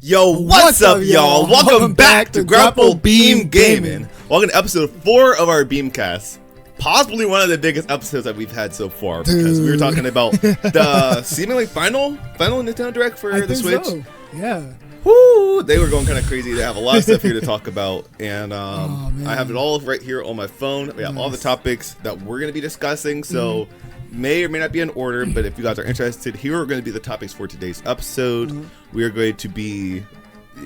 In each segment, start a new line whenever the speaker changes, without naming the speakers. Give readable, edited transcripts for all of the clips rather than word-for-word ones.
Yo, what's up, y'all? Welcome back to Grapple Beam Gaming. Welcome to episode 4 of our Beamcast. Possibly one of the biggest episodes that we've had so far, because we were talking about the seemingly final Nintendo Direct for the Switch.
So. Yeah.
Woo! They were going kind of crazy. They have a lot of stuff here to talk about, and I have it all right here on my phone. We have all the topics that we're going to be discussing, so may or may not be in order, but if you guys are interested, here are going to be the topics for today's episode. We are going to be...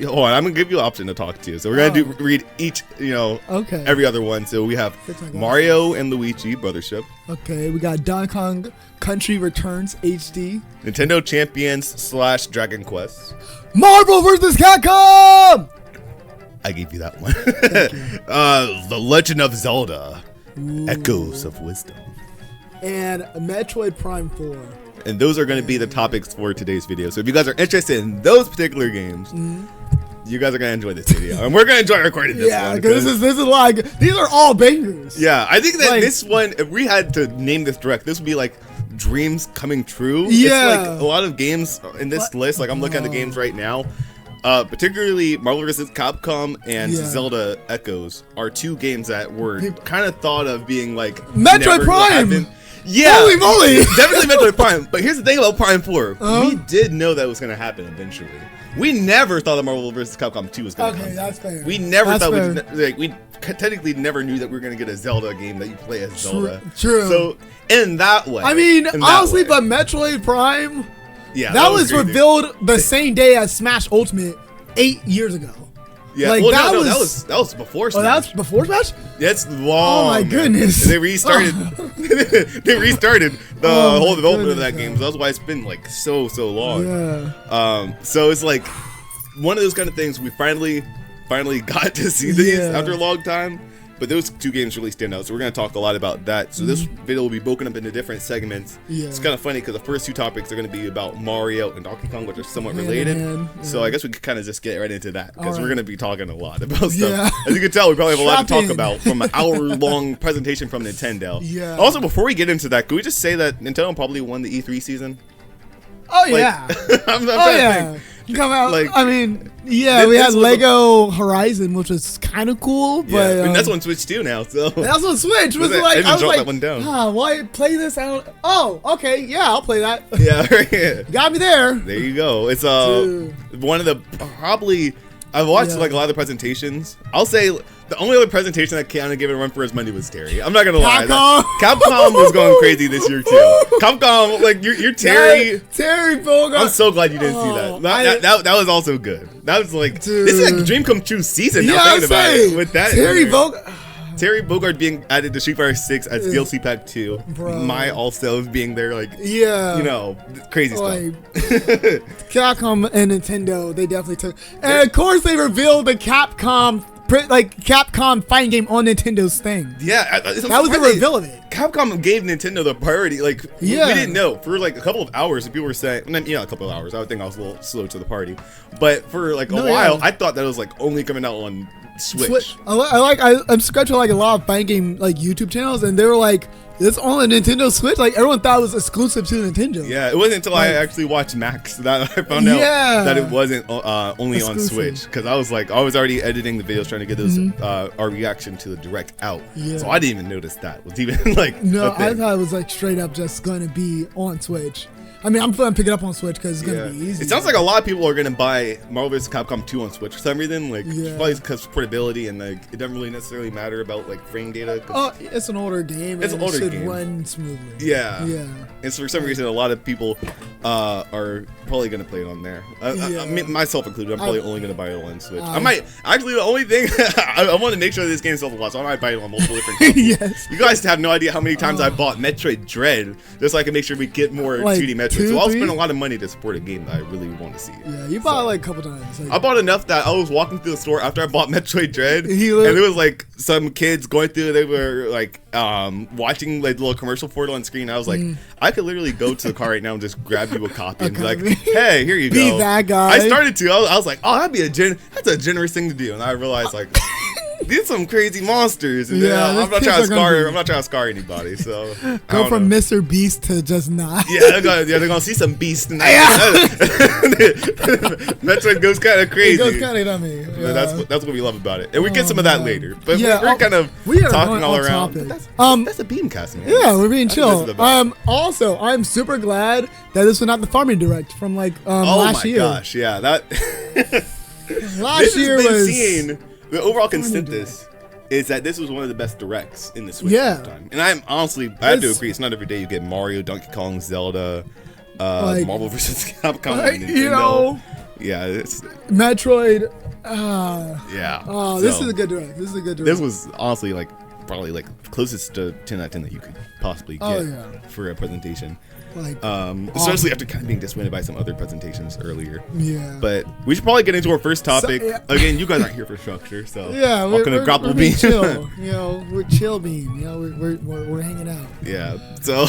Hold on, I'm going to give you an option to talk to. So we're going to read each, every other one. So we have Mario and Luigi, Brothership.
Okay, we got Donkey Kong Country Returns HD.
Nintendo Champions / Dragon Quest.
Marvel vs. Capcom!
I gave you that one. The Legend of Zelda. Echoes of Wisdom.
And Metroid Prime 4.
And those are going to be the topics for today's video. So if you guys are interested in those particular games, you guys are going to enjoy this video. And we're going to enjoy recording this one.
Yeah, because this is like, these are all bangers.
Yeah, I think that this one, if we had to name this direct, this would be like dreams coming true.
Yeah.
It's like a lot of games in this list. Like I'm looking at the games right now. Particularly Marvel vs. Capcom and Zelda Echoes are two games that were kind of thought of being like
Metroid Prime.
Yeah,
holy moly!
Definitely Metroid Prime. But here's the thing about Prime 4. We did know that was going to happen eventually. We never thought that Marvel vs. Capcom 2 was going to come.
Okay, that's fair.
We never thought we technically never knew that we were going to get a Zelda game that you play as Zelda.
True.
So in that way,
I mean, honestly, but Metroid Prime, that was revealed the same day as Smash Ultimate 8 years ago.
Yeah,
like,
well, that was before Smash.
Oh, that was before Smash?
That's long.
Oh my goodness!
And they restarted. They restarted the whole development of that game. So that's why it's been like so long.
Yeah.
So it's like one of those kind of things we finally got to see these after a long time. But those two games really stand out, so we're going to talk a lot of that. So this video will be broken up into different segments. Yeah. It's kind of funny because the first two topics are going to be about Mario and Donkey Kong, which are somewhat related. Yeah. So I guess we could kind of just get right into that because we're going to be talking a lot about stuff. Yeah. As you can tell, we probably have a lot to talk about from an hour-long presentation from Nintendo. Yeah. Also, before we get into that, could we just say that Nintendo probably won the E3 season?
Oh, yeah.
I'm trying to think.
Come out. Like, I mean, we had Lego Horizon, which was kind of cool, but
and that's on Switch too now. So
that's on Switch. Was like, I was like, that one down. Why play this out? Oh, okay, yeah, I'll play that. Yeah, got me there.
There you go. It's one of the probably I've watched like a lot of the presentations. I'll say the only other presentation that kind of gave it a run for his money was Terry. I'm not gonna lie. Capcom was going crazy this year too. Capcom, like you're Terry.
Terry Bogard.
I'm so glad you didn't see that. That was also good. That was like this is like a dream come true season. Now thinking about it with that
Terry Bogard.
Terry Bogard being added to Street Fighter 6 as DLC Pack 2. Bro. My also being there, like, crazy stuff.
Capcom and Nintendo, they definitely took. And of course, they revealed the Capcom fighting game on Nintendo's thing.
Yeah,
that was the reveal of it.
Capcom gave Nintendo the priority. Like, we didn't know for like a couple of hours. People were saying, a couple of hours. I would think I was a little slow to the party, but for like a while, I thought that it was like only coming out on Switch.
I'm subscribed to like a lot of fighting game like YouTube channels, and they were like, "It's on a Nintendo Switch." Like everyone thought it was exclusive to Nintendo.
Yeah, it wasn't until I actually watched Max that I found out that it wasn't only exclusive on Switch. Because I was already editing the videos trying to get those our reaction to the direct out. Yeah. So I didn't even notice that it was even like
I thought it was like straight up just going to be on Switch. I mean, I'm going to pick it up on Switch because it's going to be easy.
It sounds like a lot of people are going to buy Marvel vs. Capcom 2 on Switch for some reason. Like, probably because of portability and like it doesn't really necessarily matter about like frame data.
Oh, it's an older game. It's an older game. It should run smoothly.
Yeah. And so for some reason, a lot of people are probably going to play it on there. I mean, myself included. I'm probably only going to buy it on Switch. I might actually. The only thing I want to make sure this game sells a lot, so I might buy it on multiple different consoles. You guys have no idea how many times I bought Metroid Dread just so I can make sure we get more 2D Metroid. So I'll spend a lot of money to support a game that I really want to see.
Yeah, you bought like a couple times.
I bought enough that I was walking through the store after I bought Metroid Dread, and it was like some kids going through. They were like watching like the little commercial for it on screen. I was like, I could literally go to the car right now and just grab you a copy and be like, hey, here you go.
Be that guy.
I started to. I was like, oh, that's a generous thing to do, and I realized like. these are some crazy monsters. And
Yeah,
I'm not trying to scar anybody. So
Go from Mr. Beast to just not.
Yeah, they're gonna see some beast tonight. Metroid goes kind of crazy.
It goes kind of dummy. Yeah.
That's what we love about it, and we get some of that later. But
Yeah,
we're kind of talking all around.
topic.
That's a Beamcast, man.
Yeah, we're being chill.
This is
Also, I'm super glad that this was not the Farming Direct from like last year.
Oh my gosh, yeah, that.
Last year was.
Seeing, the overall consensus is that this was one of the best directs in the Switch this time. And I have to agree. It's not every day you get Mario, Donkey Kong, Zelda, Marvel vs. Capcom,
you know,
yeah, it's
Metroid.
yeah.
Oh, this is a good direct.
This was honestly probably closest to 10 out of 10 that you could possibly get for a presentation. Especially after kind of being disappointed by some other presentations earlier.
Yeah.
But we should probably get into our first topic. Again, you guys aren't here for structure, so
yeah,
we're grapple beam.
Chill. You know, we're chill beam. You know, we're hanging out.
Yeah. So,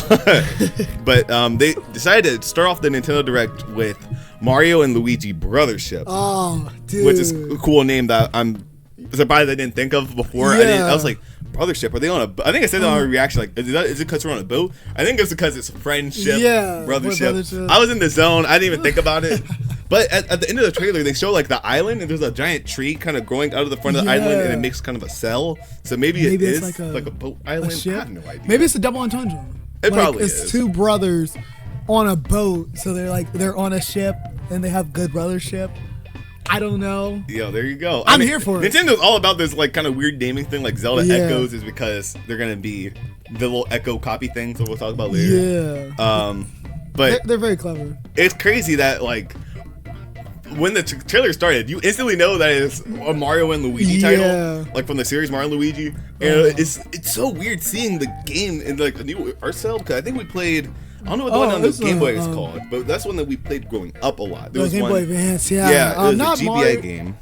but they decided to start off the Nintendo Direct with Mario and Luigi Brothership.
Oh, dude.
Which is a cool name that I'm surprised I didn't think of before.
Yeah.
I was like, Brothership, are they on a boat? I think I said that on a reaction, like, is it because we're on a boat? I think it's because it's friendship, brothership. I was in the zone. I didn't even think about it. But at the end of the trailer, they show like the island, and there's a giant tree kind of growing out of the front of the island, and it makes kind of a cell. So maybe it is like a boat island. I have no idea.
Maybe it's a double entendre.
It probably is.
It's two brothers on a boat, so they're on a ship, and they have good brothership. I don't know.
Yo, there you go.
I'm here for it.
Nintendo's all about this like kind of weird naming thing. Like Zelda Echoes is because they're gonna be the little Echo copy things that we'll talk about later.
Yeah.
But
they're very clever.
It's crazy that like when the trailer started, you instantly know that it's a Mario and Luigi title, like from the series Mario and Luigi. And it's so weird seeing the game in like a new art style because I think we played. I don't know what the one on the Game Boy is called, but that's one that we played growing up a lot. There was
Game Boy Advance, yeah.
Yeah, it was
not
a GBA game.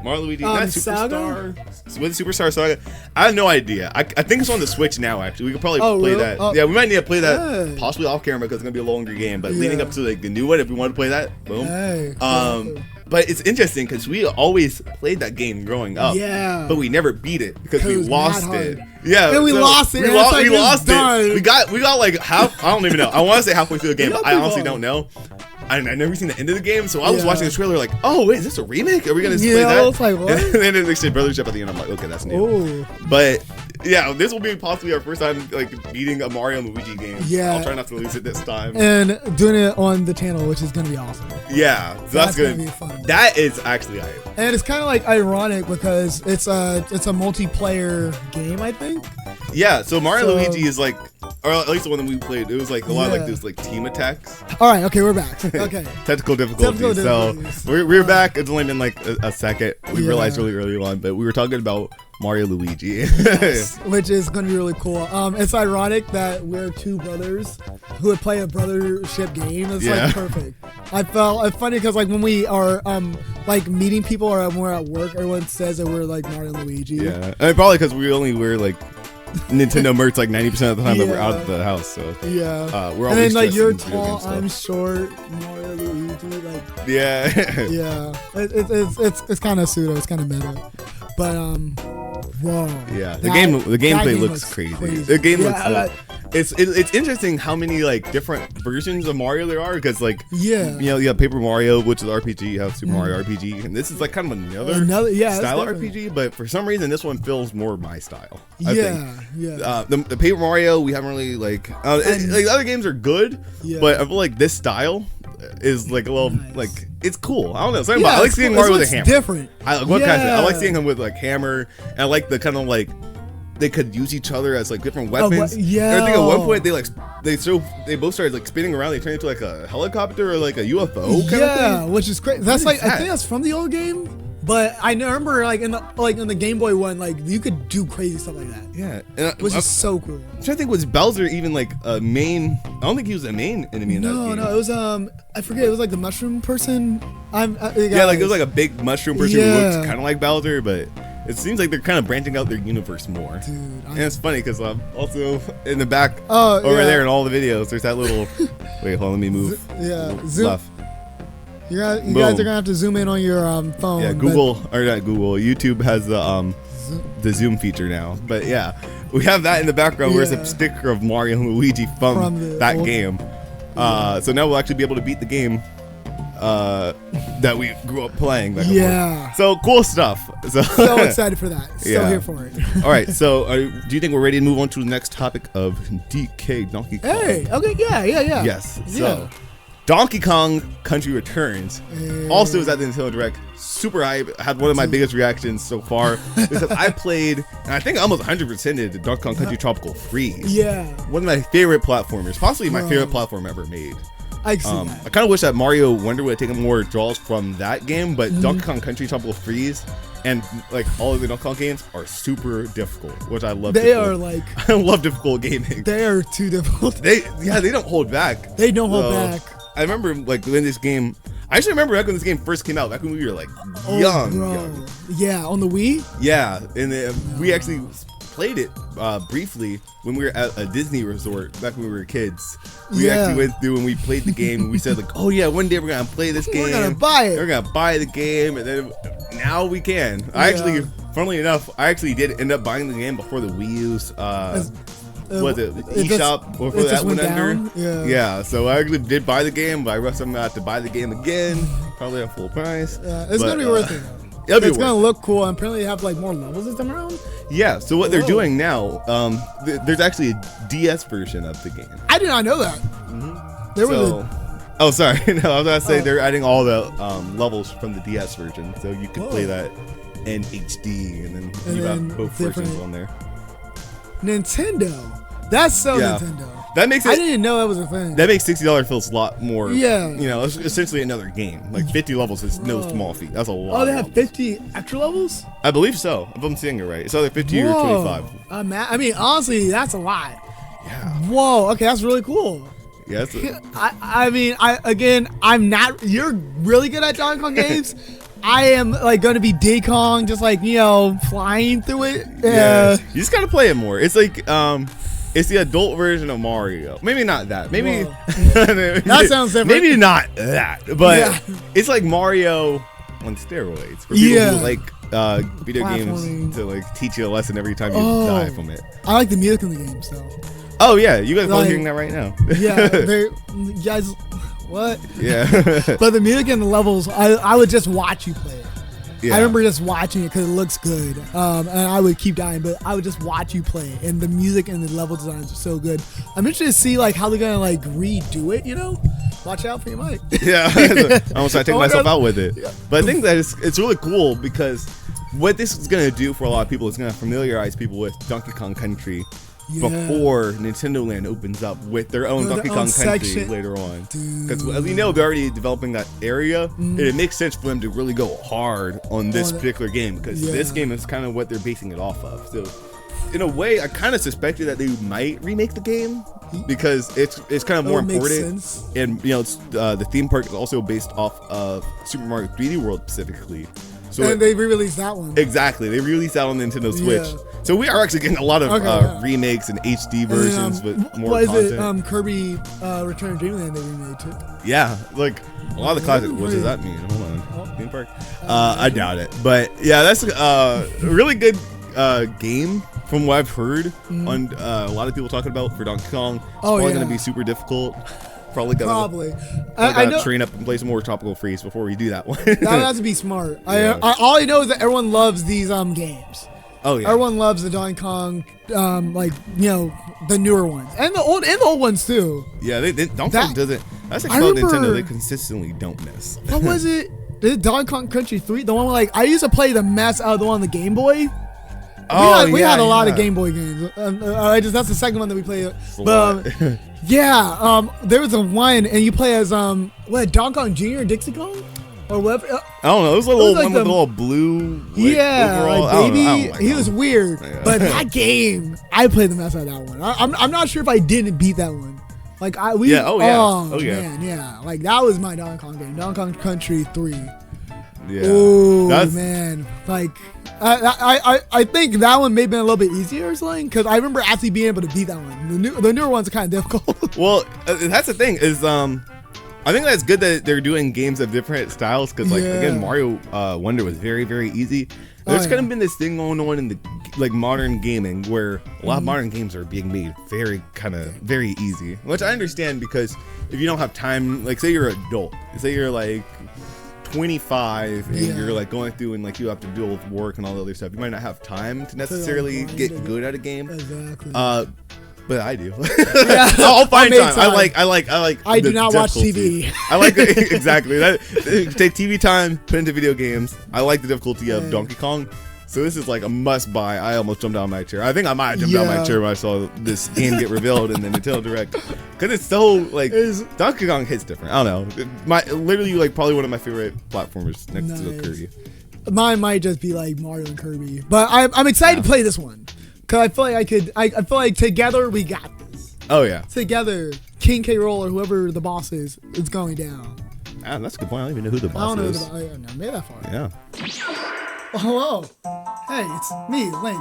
Mario Luigi, not Superstar. With Superstar Saga. I have no idea. I think it's on the Switch now, actually. We could probably play that. Yeah, we might need to play that possibly off camera because it's going to be a longer game. But leading up to like the new one, if we want to play that, boom. But it's interesting because we always played that game growing up.
Yeah.
But we never beat it because we lost it. Yeah.
And we lost it.
We lost it. We got like half. I don't even know. I want to say halfway through the game, but I honestly don't know. I've never seen the end of the game, so I was watching the trailer like, oh wait, is this a remake? Are we gonna play that?
I was like, what?
And then they said Brothership at the end. I'm like, okay, that's new.
Ooh.
But yeah, this will be possibly our first time like beating a Mario and Luigi game.
Yeah.
I'll try not to lose it this time.
And doing it on the channel, which is gonna be awesome.
Yeah, so that's good.
Gonna be fun.
That is actually hype.
And it's kind of like ironic because it's a multiplayer game, I think.
Yeah, so Mario and Luigi is like, or at least the one that we played, it was like a lot of like those like team attacks.
All right, okay, we're back. Okay.
Technical difficulties. So we're back. It's only been like a second. We realized really early on, but we were talking about Mario Luigi,
which is going to be really cool. It's ironic that we're two brothers who would play a brothership game. It's like perfect. I felt it's funny because like when we are like meeting people or when we're at work, everyone says that we're like Mario and Luigi.
Yeah, and probably because we only wear like Nintendo merch like 90% of the time that we're out of the house. So we're always.
And then like you're tall, I'm short, Mario Luigi, like yeah. It's kind of pseudo, it's kind of meta, but whoa.
Yeah, the gameplay looks crazy. The game looks. It's interesting how many like different versions of Mario there are because like you know you have Paper Mario, which is RPG, you have Super Mario RPG, and this is like kind of another style RPG, but for some reason this one feels more my style. I think. The Paper Mario we haven't really like other games are good, but I feel like this style is like a little like it's cool. I don't know. I like seeing Mario with a hammer.
Different.
I like seeing him with like hammer, and I like the kind of like. They could use each other as like different weapons. I think at one point they both started like spinning around. They turned into like a helicopter or like a UFO kind of thing.
Which is great. That's like I think that's from the old game. But I remember like in the Game Boy one, like you could do crazy stuff like that.
Yeah,
which is so cool.
I'm trying to think, was Bowser even like a main? I don't think he was a main enemy in that game.
No, it was I forget. It was like the mushroom person.
Like it was like a big mushroom person who looked kind of like Bowser, but. It seems like they're kind of branching out their universe more. Dude, and it's funny because also in the back over there in all the videos, there's that little. Wait, hold on, let me move.
Zoom.
Left.
You guys are gonna have to zoom in on your phone.
Yeah, YouTube has the zoom feature now. But yeah, we have that in the background. Where's a sticker of Mario and Luigi from that game. So now we'll actually be able to beat the game that we grew up playing. So cool stuff.
So excited for that. So here for it.
All right. So do you think we're ready to move on to the next topic of DK Donkey Kong?
Hey. Okay. Yeah.
Yes. So Donkey Kong Country Returns also was at the Nintendo Direct. Super hype. Had one of my biggest reactions so far because I played, and I think I almost 100%ed Donkey Kong Country Tropical Freeze.
Yeah.
One of my favorite platformers, possibly my favorite platform ever made.
I see that.
I kind of wish that Mario Wonder would have taken more draws from that game, but Donkey Kong Country Tropical Freeze and like all of the Donkey Kong games are super difficult, which I love. I love difficult gaming.
They are too difficult.
They don't hold back.
They don't hold back.
I remember like when this game. I actually remember back when this game first came out, back when we were like young.
Yeah, on the Wii.
Yeah, and we actually played it briefly when we were at a Disney resort back when we were kids. We actually went through and we played the game and we said like, oh yeah, one day we're gonna play this game.
We're gonna buy it.
We're gonna buy the game, and then now we can. I actually, funnily enough, did end up buying the game before the Wii U's. Was it eShop before that went under? Yeah. So I actually did buy the game, but I rushed something out to buy the game again, probably at full price.
Yeah, it's gonna be worth it. It's gonna look cool, and apparently they have like more levels this time around.
Yeah. So what they're doing now, there's actually a DS version of the game.
I did not know that. There was
Oh, sorry. No, I was gonna say they're adding all the levels from the DS version, so you can play that in HD, and then you have both versions on there.
Nintendo. That's so Nintendo.
That makes it.
I didn't know that was a thing.
That makes $60 feels a lot more.
Yeah.
You know, it's essentially another game. Like 50 levels is no small feat. That's a lot.
Oh, they have 50 extra levels?
I believe so. If I'm seeing it right, it's either 50 or 25.
I mean, honestly, that's a lot.
Yeah.
Whoa. Okay, that's really cool.
Yeah.
I'm not. You're really good at Donkey Kong games. I am like going to be Diddy Kong, just like, flying through it.
Yeah. You just gotta play it more. It's like it's the adult version of Mario. Maybe not that. Maybe
that sounds different.
Maybe not that, but it's like Mario on steroids. For people who like video games to like teach you a lesson every time you die from it.
I like the music in the game, so.
Oh yeah, you guys are hearing that right now.
You guys. What?
Yeah.
But the music and the levels, I would just watch you play it.
Yeah.
I remember just watching it because it looks good, and I would keep dying, but I would just watch you play it, and the music and the level designs are so good. I'm interested to see like how they're gonna like redo it. Watch out for your mic.
Yeah, I almost tried to take myself out with it, but I think that it's really cool because what this is gonna do for a lot of people is gonna familiarize people with Donkey Kong Country. Before Nintendo Land opens up with their own Donkey Kong Country later on. Because as we know, they're already developing that area, and it makes sense for them to really go hard on this particular game, because this game is kind of what they're basing it off of. So in a way, I kind of suspected that they might remake the game because it's kind of more important. And it's the theme park is also based off of Super Mario 3D World specifically. So
and they re-released that one.
Exactly, they released that on Nintendo Switch. So we are actually getting a lot of remakes and HD versions with more content.
What is it? Kirby Return of Dreamland they remade too.
Yeah, like a lot of the classics. What does that mean? Hold on, theme park. I doubt it, but yeah, that's a really good game from what I've heard. On a lot of people talking about for Donkey Kong. It's probably going to be super difficult. Probably gotta train up and play some more Tropical Freeze before we do that one.
That has to be smart. All I know is that everyone loves these games.
Oh yeah.
Everyone loves the Donkey Kong, the newer ones and the old ones too.
Yeah, Donkey Kong doesn't. That's like about Nintendo. They consistently don't miss.
What was it? Did Donkey Kong Country 3? The one where I used to play the mess out of the one on the Game Boy. We had a lot of Game Boy games. That's the second one that we played. But there was a one, and you play as Donkey Kong Jr. or Dixie Kong, or whatever.
I don't know. It was a little one with a little blue.
Baby. He was weird, but that game, I played the mess out of that one. I'm not sure if I didn't beat that one. Like that was my Donkey Kong game, Donkey Kong Country 3.
Yeah.
Oh man, I think that one may have been a little bit easier or something, because I remember actually being able to beat that one. The newer ones are kind of difficult.
Well, that's the thing is I think that's good that they're doing games of different styles because, like, again, Mario Wonder was very, very easy. There's kind of been this thing going on in the like modern gaming where a lot of modern games are being made very easy, which I understand because if you don't have time, like say you're an adult, say you're like 25 and you're like going through and like you have to deal with work and all the other stuff, you might not have time to necessarily get good at a game.
Exactly.
But I do. I'll find time. I
do not watch TV.
I like exactly that. Take TV time, put into video games. I like the difficulty of Donkey Kong. So this is like a must buy. I almost jumped out of my chair. I think I might have jumped out of my chair when I saw this game get revealed in the Nintendo Direct because it's so like Donkey Kong hits different. I don't know. Literally like probably one of my favorite platformers next to Kirby.
Mine might just be like Mario and Kirby, but I'm excited to play this one. Cause I feel like I feel like together we got this.
Oh yeah.
Together, King K. Rool or whoever the boss is going down.
Ah, that's a good point. I don't even know who the boss is.
I don't know. Made that far.
Yeah.
Oh, hello. Hey, it's me, Link.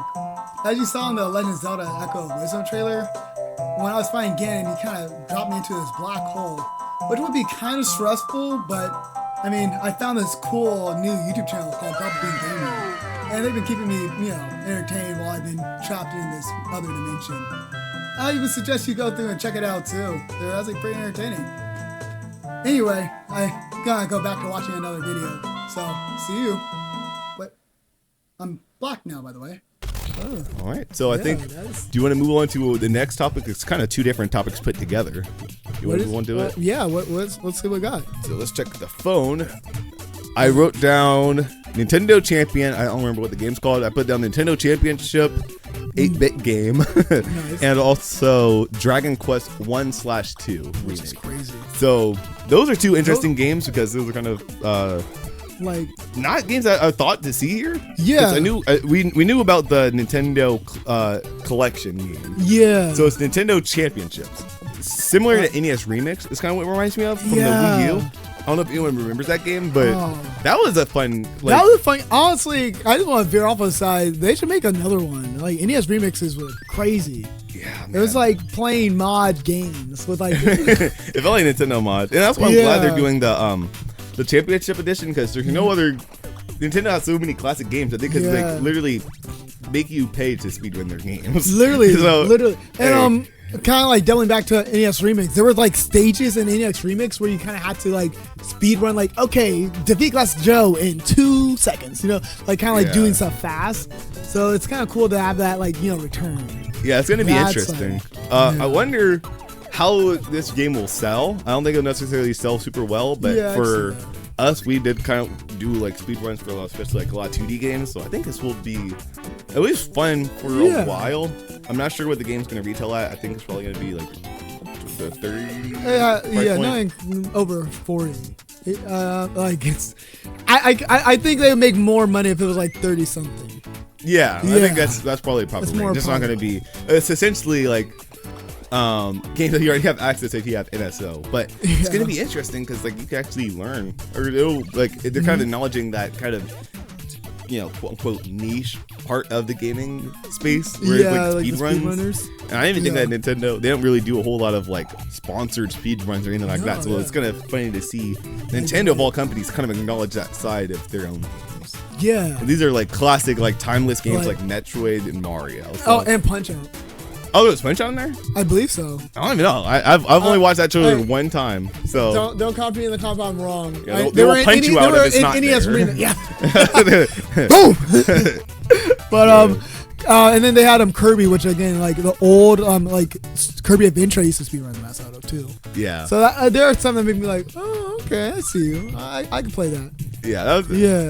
As you saw in the Legend of Zelda Echo of Wisdom trailer, when I was fighting Ganon, he kind of dropped me into this black hole, which would be kind of stressful, but I mean, I found this cool new YouTube channel called Double Bean Gaming. And they've been keeping me, entertained while I've been trapped in this other dimension. I even suggest you go through and check it out too. They're actually pretty entertaining. Anyway, I gotta go back to watching another video. So, see you. But I'm black now, by the way.
Oh. All right. So I think, do you want to move on to the next topic? It's kind of two different topics put together. You want to move on to it?
Yeah. Let's see what we got.
So let's check the phone. I wrote down Nintendo Champion. I don't remember what the game's called. I put down Nintendo Championship, 8-bit game, nice. And also Dragon Quest 1/2,
which is crazy.
So those are two interesting games because those are kind of
like
not games that I thought to see here.
Yeah,
I knew we knew about the Nintendo collection game.
Yeah,
so it's Nintendo Championships, similar to NES Remix. It's kind of what it reminds me of from the Wii U. I don't know if anyone remembers that game, but that was a fun. Like,
that was fun. Honestly, I just want to veer off on the side. They should make another one. Like NES remixes were crazy.
Yeah, man.
It was like playing mod games with like.
It felt like Nintendo mod, and that's why I'm glad they're doing the Championship Edition because there's no other. Nintendo has so many classic games that they could like literally make you pay to speedrun their games.
Literally, literally, and kind of like doubling back to NES Remix, there were like stages in NES Remix where you kind of had to like speed run, like, okay, defeat Classic Joe in 2 seconds, like kind of like doing stuff fast. So it's kind of cool to have that like return.
Yeah, it's gonna be interesting. I wonder how this game will sell. I don't think it'll necessarily sell super well, but for us, we did kind of do like speed runs for especially like a lot of 2D games. So I think this will be at least fun for a while. I'm not sure what the game's gonna retail at. I think it's probably gonna be like the 30.
Nothing over 40. Like it's, I think they would make more money if it was like 30 something.
Yeah, I think that's probably range. It's not gonna be. It's essentially like games that you already have access if you have NSO, but it's gonna be interesting because like you can actually learn, or it'll like they're kind of acknowledging that kind of quote unquote niche part of the gaming space where it's like speed runs. And I even think that Nintendo, they don't really do a whole lot of like sponsored speed runs or anything like that. So it's kind of funny to see Nintendo of all companies kind of acknowledge that side of their own games.
Yeah,
and these are like classic, like timeless games like Metroid and Mario. So.
And Punch Out.
Oh, there's Punch Out in there?
I believe so.
I don't even know. I've only watched that trailer one time. So
don't copy me in the comment. I'm wrong.
Yeah, they will punch you out if it's not there.
Yeah. Boom. But and then they had Kirby, which again like the old like Kirby Adventure I used to speedrun the mess out of too.
Yeah.
So there are some that make me like, oh, okay, I see you. I can play that.
Yeah.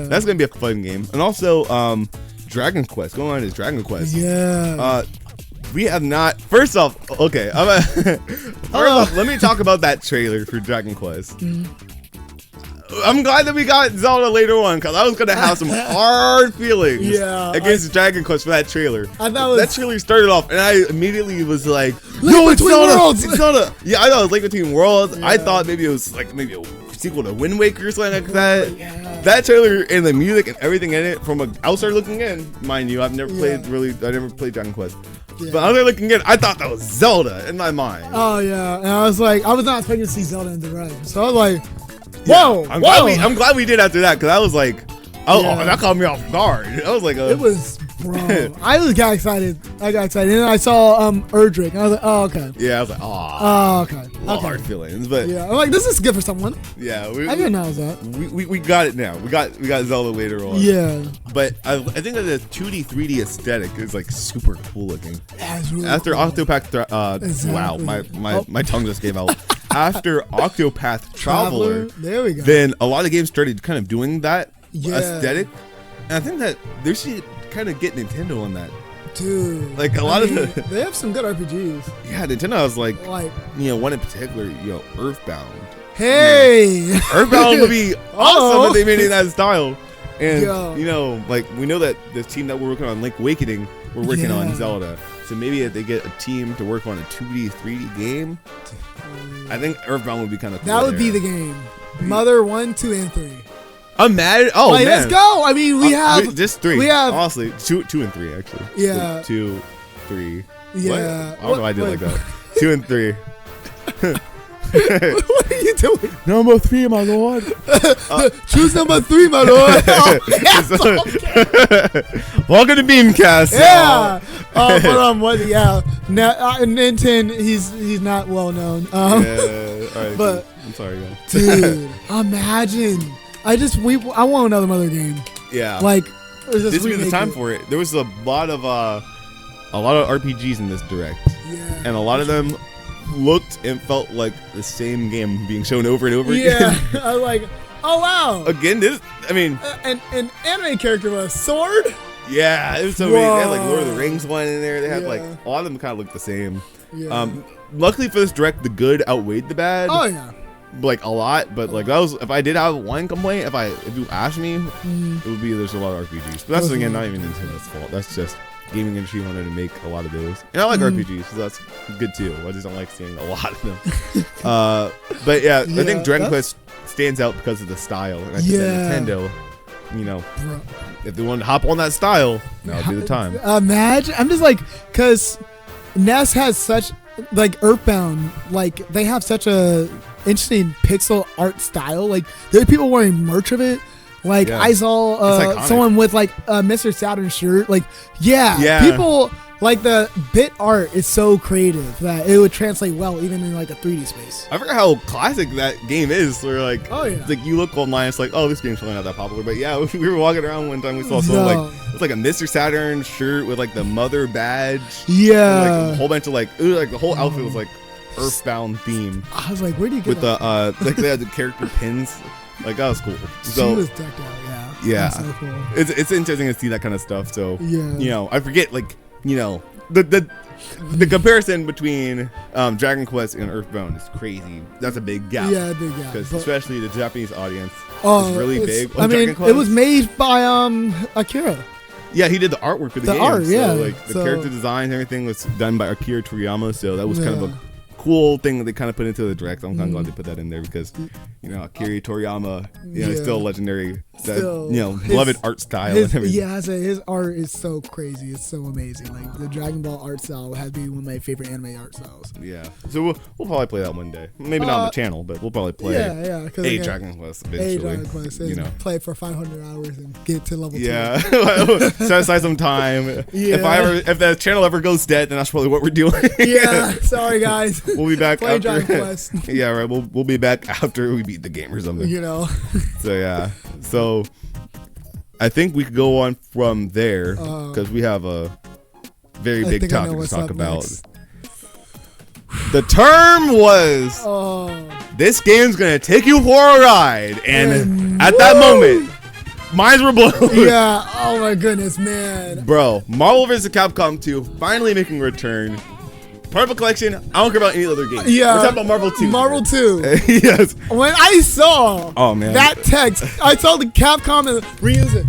That's gonna be a fun game. And also Dragon Quest. Going on is Dragon Quest.
Yeah.
We have not. First off, okay. Let me talk about that trailer for Dragon Quest. I'm glad that we got Zelda later on because I was gonna have some hard feelings against Dragon Quest for that trailer. That trailer started off, and I immediately was like, "No, it's Zelda! It's Zelda!" Yeah, I thought it was Link Between Worlds. I thought maybe it was like maybe a sequel to Wind Waker or something like that. Yeah. That trailer and the music and everything in it, from an outsider looking in, mind you, I've never played Dragon Quest.
Yeah.
But other looking good, I thought that was Zelda in my mind.
Oh yeah, and I was like, I was not expecting to see Zelda in Direct, so I was like, whoa,
I'm
whoa.
glad we did after that because I was like, oh,
Yeah.
that caught me off guard. I was like,
It was, bro. I got excited. And then I saw Erdrick, and I was like, oh okay.
yeah, I was like,
Oh okay.
little hard feelings, but
Yeah, I'm like, this is good for someone.
yeah,
I didn't know that.
we got it now. We got Zelda later on.
Yeah.
But I think that the 2D 3D aesthetic is like super cool looking.
That's really
After
cool.
Octopath, wow,
Exactly.
my tongue just gave out. After Octopath Traveler,
There we go.
then a lot of games started kind of doing that
Yeah.
aesthetic, and I think that they should kind of get Nintendo on that.
Dude.
Like a lot of the
they have some good RPGs.
yeah, Nintendo was like
Like,
one in particular, Earthbound.
hey.
Earthbound would be awesome
Uh-oh.
if they made it in that style. And
Yeah.
like we know that the team that we're working on Link Awakening, we're working
Yeah.
on Zelda. So maybe if they get a team to work on a 2D, 3D game, I think Earthbound would be kind of cool.
That would be the game. Mother 1, 2, and 3.
I'm mad. Oh
Like,
man,
let's go. I mean, we have
just 3.
we have-
honestly 2 and 3 actually.
Yeah.
2, 3.
Yeah.
What? I don't know why I did it like that. 2 and 3.
What are you doing?
Number 3, my lord.
Choose number 3, my lord. Oh,
Welcome to Beamcast.
yeah. But what? Yeah. Ninten, he's not well known.
Yeah. All right.
but-
I'm sorry, guys.
Dude, imagine. I want another Mother game.
Yeah.
Like,
this would be the
remake
time
it.
for it. There was a lot of RPGs in this direct,
Yeah.
and a lot of them looked and felt like the same game being shown over and over
Yeah.
again.
I was like, oh wow.
Again,
An anime character with a sword.
yeah, it was so amazing. They had like Lord of the Rings one in there. They had like
Yeah.
a lot of them kind of looked the same.
Yeah.
Luckily for this direct, the good outweighed the bad.
Oh yeah.
Like a lot, but like that was if I did have one complaint, if you asked me, it would be there's a lot of RPGs. But that's again not even Nintendo's fault. That's just gaming industry wanted to make a lot of those. And I like RPGs, so that's good too. I just don't like seeing a lot of them. But yeah, I think Dragon Quest stands out because of the style. And I think that Nintendo,
Bro.
if they wanted to hop on that style, now would be the time.
Imagine. I'm just like, because NES has such, like, Earthbound, like, they have such a interesting pixel art style. Like, there are people wearing merch of it. Like,
Yeah.
I saw
It's iconic.
someone with, like, a Mr. Saturn shirt. Like,
Yeah.
people, like, the bit art is so creative that it would translate well even in, like, a 3D space.
I forgot how classic that game is. Where like,
Oh, yeah.
it's like you look online, it's like, oh, this game's really not that popular. But yeah, we were walking around one time, we saw someone like it's like a Mr. Saturn shirt with like the mother badge.
Yeah.
And, like a whole bunch of like the whole outfit was like Earthbound theme
I was like, where do you get
with
that?
the like they had the character pins. Like that was cool.
She
So
was decked out, yeah.
yeah,
That's so cool.
it's interesting to see that kind of stuff. So
Yeah.
I forget like the comparison between Dragon Quest and Earthbound is crazy. That's a big gap.
Yeah, big gap.
Because
But-
especially the Japanese audience
Oh,
is really
it's-
big.
I
on
mean,
Dragon Quest.
it was made by Akira.
Yeah, he did the artwork for the
The
game.
art, yeah.
So, like the
So-
character design and everything was done by Akira Toriyama. So that was kind of
Yeah.
a cool thing that they kind of put into the direct. I'm kind of glad they put that in there because Akira Toriyama, is still legendary.
Still,
beloved art style and everything.
Yeah, his art is so crazy. It's so amazing. Like the Dragon Ball art style has been one of my favorite anime art styles.
Yeah. So we'll probably play that one day. Maybe not on the channel, but we'll probably play
Yeah, because
a Dragon Quest
A
eventually.
Dragon Quest, and play it for 500 hours and get to level 2.
Yeah, set aside some time.
Yeah.
If the channel ever goes dead, then that's probably what we're doing.
Yeah, sorry guys.
We'll be back
Play
after.
Dragon Quest.
Yeah, right. We'll be back after we beat the game or something. So yeah. So I think we could go on from there because we have a very big
think I know
topic to
what's
talk
up
about.
next.
The term was this game's gonna take you for a ride, and at that moment, minds were blown.
Yeah. Oh my goodness, man.
Bro, Marvel vs. Capcom 2 finally making a return. Part of a collection. I don't care about any other game.
Yeah.
We're talking about Marvel 2.
Marvel 2.
Yes.
When I saw
that
text, I saw the Capcom and reuse it.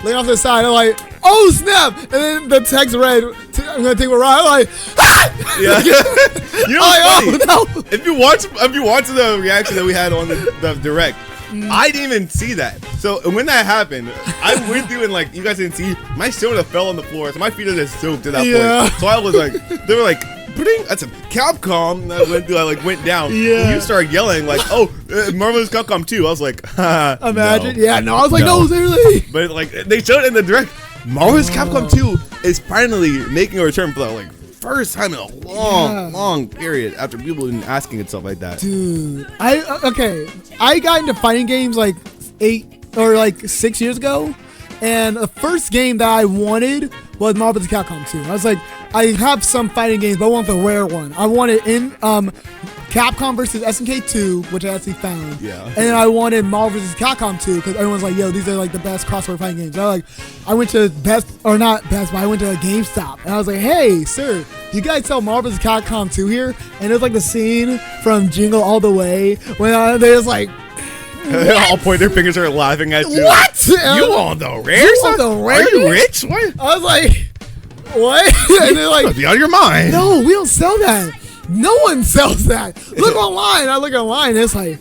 Lay off the side, I'm like, oh snap! And then the text read, I'm gonna take a ride. I'm like, ah!
Yeah. You know what's funny?
No.
If you watch the reaction that we had on the direct, I didn't even see that. So when that happened, I went through and like you guys didn't see, my soda fell on the floor, so my feet are just soaked at that point. So I was like, they were like, that's a Capcom. And I went down.
Yeah.
And you started yelling like, "Oh, Marvel vs. Capcom 2." I was like,
imagine.
No.
Yeah, no, I was like, no, seriously.
But like they showed it in the direct. Marvel vs. Capcom 2 is finally making a return for the like first time in a long period after people have been asking and stuff like that.
Dude, I got into fighting games like 8 or like 6 years ago, and the first game that I wanted was Marvel vs. Capcom 2. I was like, I have some fighting games, but I want the rare one. I wanted in Capcom versus SNK 2, which I actually found.
Yeah.
And then I wanted Marvel vs. Capcom 2 because everyone's like, yo, these are like the best crossover fighting games. I went to I went to a GameStop and I was like, hey, sir, you guys sell Marvel vs. Capcom 2 here? And it was like the scene from Jingle All the Way when they was like,
they all point their fingers and are laughing at you.
What?
You want the rare?
You want the rare?
Are you rich? What?
I was like, what? And they're like,
be out of your mind.
No, we don't sell that. No one sells that. Look online. I look online. It's like,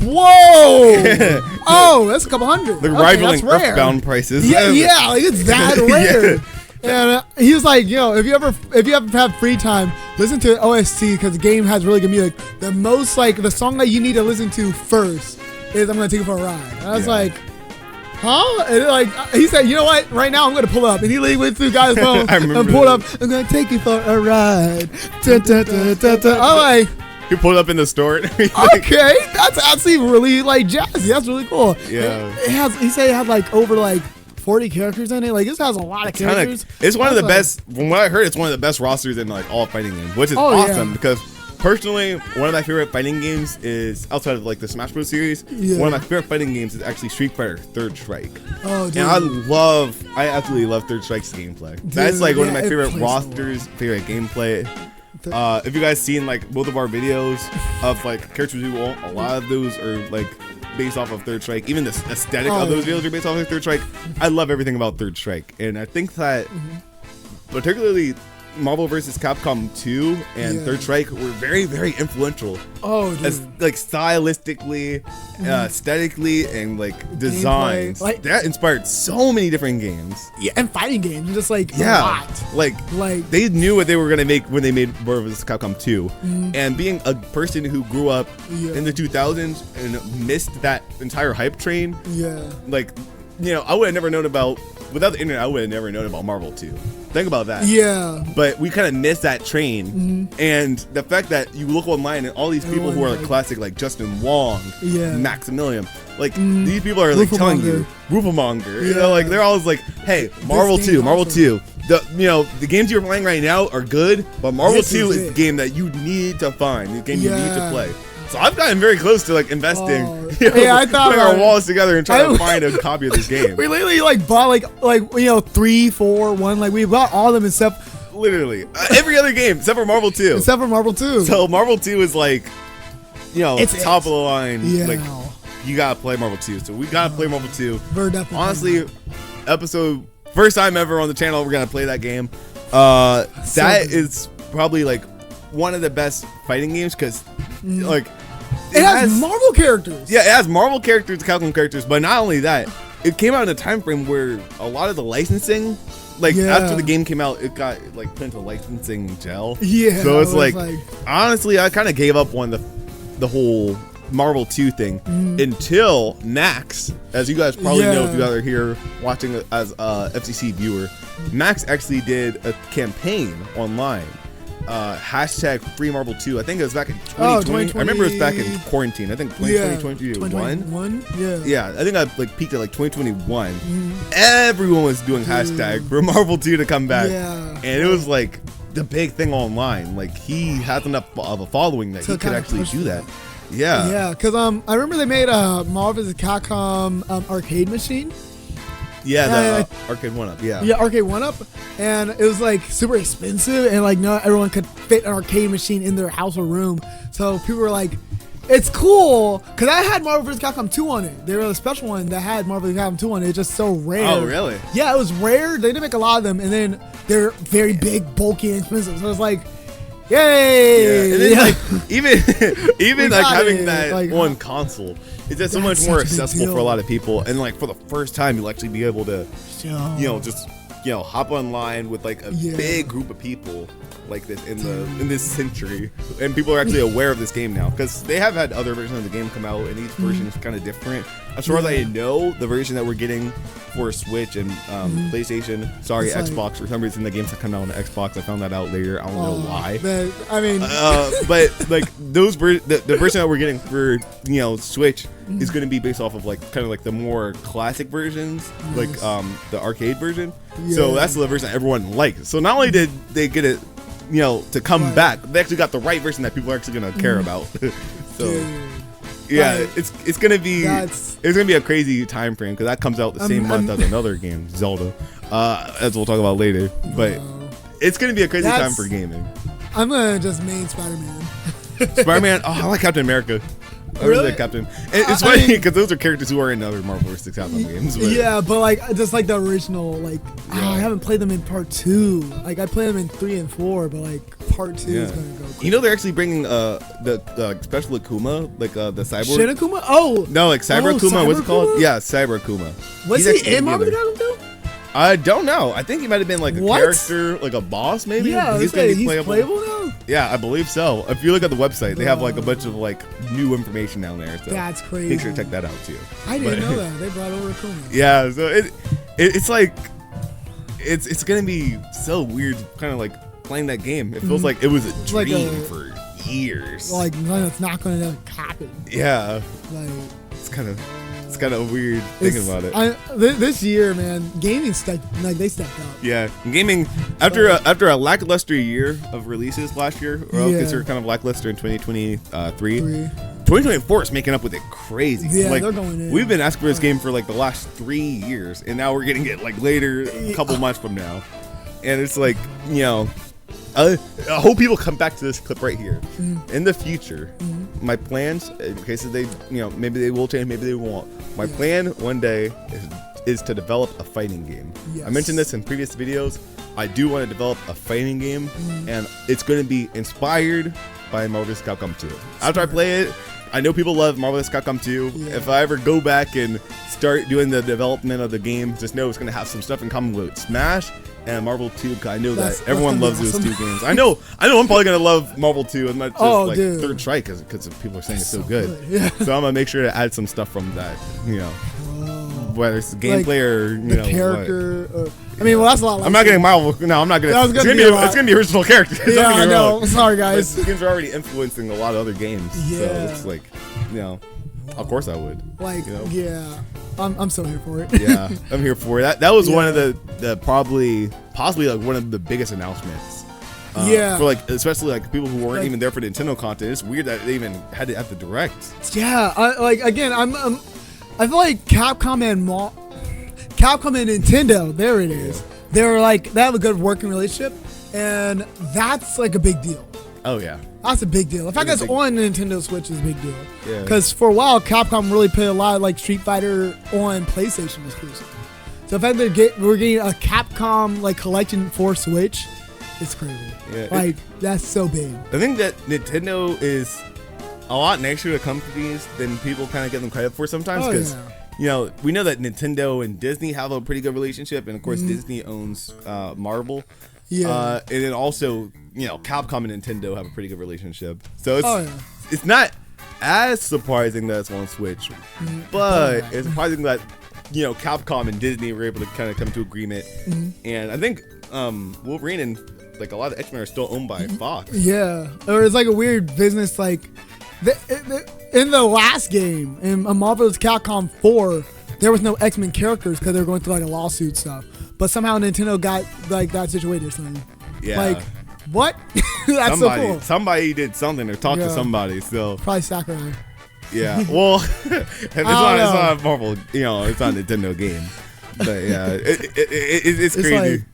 whoa. Oh, that's a couple hundred.
They're rivaling Earthbound prices.
Yeah, like it's that rare. And he was like, if you ever have free time, listen to OST because the game has really good music. The song that you need to listen to first is "I'm Gonna Take You for a Ride." And I was like, huh? And he said, you know what? Right now I'm gonna pull up. And he went through guy's phone and pulled up. I'm gonna take you for a ride. Dun, dun, dun, dun, dun. I'm like,
he pulled up in the store.
Okay, that's actually really like jazzy. That's really cool.
Yeah.
He said it had like over like 40 characters in it. Like this has a lot of characters.
It's one of the best. From what I heard, it's one of the best rosters in like all fighting games, which is awesome because. Personally, one of my favorite fighting games is outside of like the Smash Bros. Series. Yeah. One of my favorite fighting games is actually Street Fighter Third Strike.
Oh, dude.
And I absolutely love Third Strike's gameplay. Dude, that's like one of my favorite rosters, favorite gameplay. If you guys seen like both of our videos of like characters we want, a lot of those are like based off of Third Strike. Even the aesthetic of those videos are based off of Third Strike. I love everything about Third Strike, and I think that particularly Marvel vs. Capcom 2 and Third Strike were very, very influential.
Oh, dude.
Like stylistically, aesthetically, and like designs. Like, that inspired so many different games.
Yeah, and fighting games, just like a lot.
Like they knew what they were gonna make when they made Marvel vs. Capcom 2. And being a person who grew up in the 2000s and missed that entire hype train. Yeah. Like, I would have never known about. Without the internet, I would have never known about Marvel 2. Think about that. Yeah. But we kind of missed that train. And the fact that you look online and all these people who are like classic, like Justin Wong, Maximilian, like these people are like telling you, Roofamonger, like they're always like, hey, Marvel 2, Marvel 2. The games you're playing right now are good, but Marvel 2 is the game that you need to find, the game you need to play. So I've gotten very close to like investing, I thought putting our walls together and trying to find a copy of this game.
We literally like bought like 3, 4, 1, like we bought all of them except
literally every other game except for Marvel 2.
Except for Marvel 2.
So Marvel 2 is like, it's top of the line.
Yeah.
Like you gotta play Marvel 2. So we gotta play Marvel 2.
Honestly,
first time ever on the channel, we're gonna play that game. That is probably like one of the best fighting games because like
it has Marvel characters.
Yeah, it has Marvel characters, Capcom characters, but not only that, it came out in a time frame where a lot of the licensing, like after the game came out, it got like put into licensing jail. Yeah. So it's like honestly, I kind of gave up on the whole Marvel 2 thing until Max, as you guys probably know if you guys are here watching as a FCC viewer, Max actually did a campaign online. Hashtag Free Marvel 2. I think it was back in 2020. I remember it was back in quarantine. I think 2021. Yeah, I think I like peaked at like 2021. Everyone was doing hashtag for Marvel 2 to come back, and it was like the big thing online. Like he has enough of a following that he could actually do that. Yeah,
because I remember they made a Marvel vs. Capcom arcade machine.
Yeah, the arcade 1-up.
Yeah, arcade 1-up, and it was like super expensive, and like not everyone could fit an arcade machine in their house or room. So people were like, "It's cool," because I had Marvel vs. Capcom 2 on it. They were the special one that had Marvel vs. Capcom 2 on it. It's just so rare.
Oh, really?
Yeah, it was rare. They didn't make a lot of them, and then they're very big, bulky, and expensive. So it's like, Yay!
And then like even like having
it.
that
Like,
on console, it's just so
that's
much more
such a big
accessible
deal.
for a lot of people. And like for the first time, you'll actually be able to, just hop online with like a big group of people like this in this century, and people are actually aware of this game now because they have had other versions of the game come out, and each version is kind of different. As far as I know, the version that we're getting for Switch and PlayStation,
It's like-
Xbox, for some reason the games that come out on the Xbox, I found that out later. I don't know why.
But, I mean,
But like the version that we're getting for Switch is going to be based off of like kind of like the more classic versions, like the arcade version. So that's the version that everyone likes. So not only did they get it, to come back, they actually got the right version that people are actually going to care about. So.
dude.
Yeah,
Like,
it's gonna be a crazy time frame because that comes out the same month as another game, Zelda, as we'll talk about later. But it's gonna be a crazy time for gaming.
I'm gonna just main Spider-Man.
Spider-Man, I like Captain America. I really like Captain. And it's funny because those are characters who are in other Marvel vs. Capcom games. But.
Yeah, but like just like the original, like I haven't played them in part 2. Like I played them in 3 and 4, but like part 2 is gonna go. Crazy.
They're actually bringing the special Akuma, like the cyborg.
Shin Akuma? Oh
no, like Cyber Akuma. What's it called? Yeah, Cyber Akuma.
Was he in Marvel vs. Capcom 2?
I don't know. I think he might have been like a character, like a boss, maybe.
Yeah,
he's gonna be playable
now.
Yeah, I believe so. If you look at the website, they have like a bunch of like new information down there. So
that's crazy.
Make sure to check that out too.
I didn't know that they brought over Akuma.
Yeah, so it's like it's gonna be so weird, kind of like playing that game. It feels like it was a dream for years.
Like it's not gonna happen.
Yeah,
like
it's kind of weird thinking about it.
This year, man, gaming stepped up.
Yeah, gaming after a lackluster year of releases last year, or because they're kind of lackluster in 2023. 2024 is making up with it crazy.
Yeah,
like,
they're going in.
We've been asking for this game for like the last 3 years, and now we're getting it like later, a couple months from now. And it's like, I hope people come back to this clip right here. In the future, my plans, in case they, maybe they will change, maybe they won't. My plan one day is to develop a fighting game.
Yes.
I mentioned this in previous videos. I do want to develop a fighting game, and it's going to be inspired by Marvel vs. Capcom 2. After I play it, I know people love Marvel vs. Capcom 2. Yeah. If I ever go back and start doing the development of the game, just know it's going to have some stuff in common with Smash and Marvel 2. Cause I know that everyone loves those two games. I know I'm probably going to love Marvel 2 as much as Third Strike because people are saying it's so good. Yeah. So I'm going to make sure to add some stuff from that, whether it's gameplay or
the character. I mean, well, that's a lot.
I'm not getting Marvel. No, I'm not gonna. It's gonna be original characters.
Yeah, I know. Sorry, guys.
But games are already influencing a lot of other games. Yeah. So it's like, of course I would.
Like, yeah, I'm so here for it.
Yeah, I'm here for it. That was one of the possibly like one of the biggest announcements. For like, especially like people who weren't even there for the Nintendo content. It's weird that they even had to have the direct.
Yeah, I feel like Capcom and Nintendo, there it is. They're like, they have a good working relationship, and that's like a big deal.
Oh yeah,
that's a big deal. The fact that it's on Nintendo Switch is a big deal.
Yeah.
Because for a while, Capcom really played a lot of like Street Fighter on PlayStation exclusive. So the fact that we're getting a Capcom like collection for Switch, it's crazy. Yeah, like that's so big.
I think that Nintendo is a lot nicer to companies than people kind of give them credit for sometimes, because we know that Nintendo and Disney have a pretty good relationship, and of course Disney owns Marvel. Yeah, and then also Capcom and Nintendo have a pretty good relationship. So it's not as surprising that it's on Switch, but it's surprising that Capcom and Disney were able to kind of come to agreement. And I think Wolverine and like a lot of X-Men are still owned by Fox.
Yeah, or it's like a weird business like. In the last game, in Marvel vs. Capcom 4, there was no X-Men characters because they were going through like a lawsuit stuff. But somehow Nintendo got like that situated or something. Yeah. Like, what? That's so cool.
Somebody did something or talked to somebody. So
probably Sakurai.
Yeah. Well, it's not Marvel. It's not a Nintendo game. But yeah, it's crazy. Like,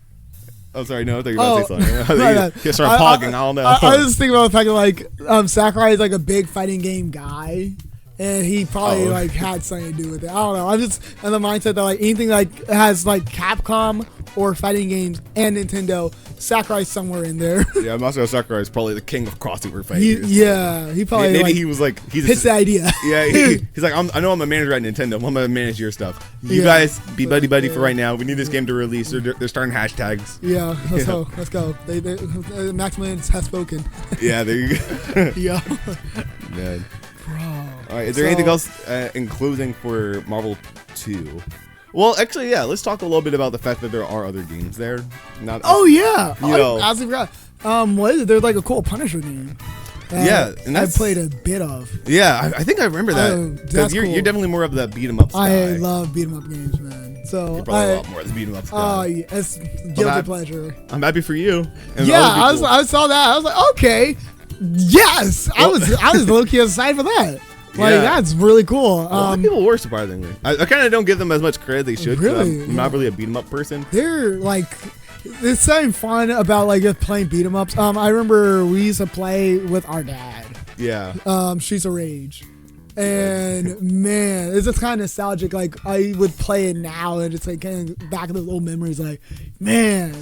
I'm sorry, no, I thought you were about to say something. You start pogging, I don't know.
I was just thinking about the fact that like Sakurai is like a big fighting game guy, and he probably like had something to do with it. I don't know. I'm just in the mindset that like anything like has like Capcom or fighting games and Nintendo, Sakurai's somewhere in there.
Yeah, Masahiro Sakurai is probably the king of crossover fighting.
He probably
maybe
like,
he was like
hits the idea.
Yeah, he's like, I know I'm a manager at Nintendo. I'm gonna manage your stuff. You guys be buddy for right now. We need this game to release. They're starting hashtags.
Yeah, let's go. Maximilian has spoken.
Yeah, there you go.
Yeah.
Man.
Bro.
All right, is there anything else in closing for Marvel 2? Well, actually, yeah. Let's talk a little bit about the fact that there are other games there. I honestly
forgot. What is it? There's like a cool Punisher game.
And
I played a bit of.
Yeah, I think I remember that. Because you're definitely more of the beat 'em up guy.
I love beat 'em up games, man. So
you're probably a lot more of the beat 'em up guy.
Oh, yeah, it's guilty pleasure.
I'm happy for you. And
I saw that. I was like, okay, yes. I was low key excited for that. Like, that's really cool.
A lot of people were, surprisingly. I kind of don't give them as much credit they should.
Really?
I'm not really a beat 'em up person.
They're like, there's something fun about like just playing beat 'em ups. I remember we used to play with our dad.
Yeah.
Streets of Rage. And man, it's just kind of nostalgic. Like, I would play it now and it's like getting back to those old memories. Like, man,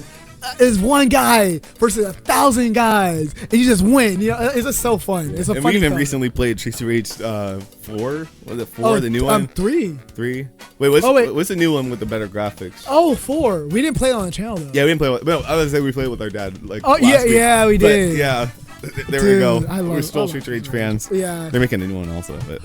it's one guy versus 1,000 guys, and you just win. You know, it's just so fun. It's a fun.
And we even recently played Streets of Rage 4. Was it 4? The new one?
3.
3. What's the new one with the better graphics?
Oh, 4. We didn't play it on the channel though.
Yeah, we didn't play. Well, I would say we played with our dad. Like,
last week. We did.
But, yeah. There we go. We're still Streets of Rage fans.
Yeah.
They're making a new one also. But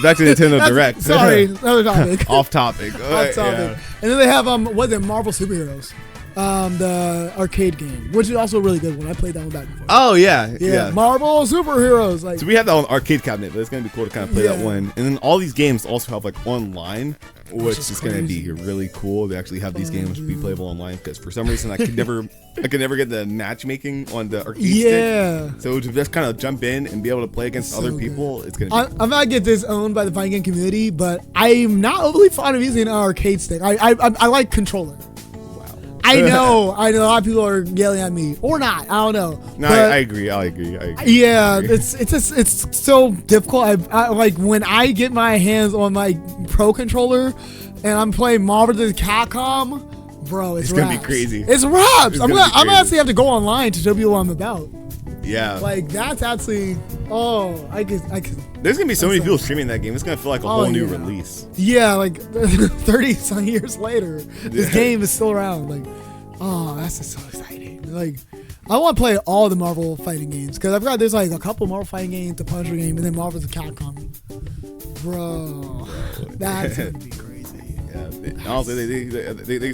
back to Nintendo Direct.
Sorry, another topic.
Off topic.
Off topic. Yeah. And then they have Marvel Superheroes. The arcade game, which is also a really good one. I played that one back before.
Oh yeah.
Marvel Superheroes. Like,
so we have that on arcade cabinet, but it's gonna be cool to kind of play that one. And then all these games also have like online, which is gonna be really cool. They actually have these games be playable online because for some reason I could never get the matchmaking on the arcade stick. So to just kind of jump in and be able to play against other people, it's gonna.
I'm gonna get disowned by the fighting game community, but I'm not overly fond of using an arcade stick. I like controller. I know a lot of people are yelling at me, or not. I don't know.
No, I agree.
Yeah, it's so difficult. I like when I get my hands on my Pro controller, and I'm playing Marvel vs. Capcom, bro. It's
gonna be crazy.
It's raps. I'm gonna actually have to go online to show people what I'm about.
Yeah.
Like, that's actually. Oh, I could.
There's gonna be so many people streaming that game. It's gonna feel like a whole new release.
Yeah, like 30 some years later, this game is still around. Like, oh, that's just so exciting. Like, I want to play all the Marvel fighting games because I've got there's like a couple Marvel fighting games, the Punisher game, and then Marvel vs. Capcom. Bro, that's gonna be crazy.
Yeah, honestly,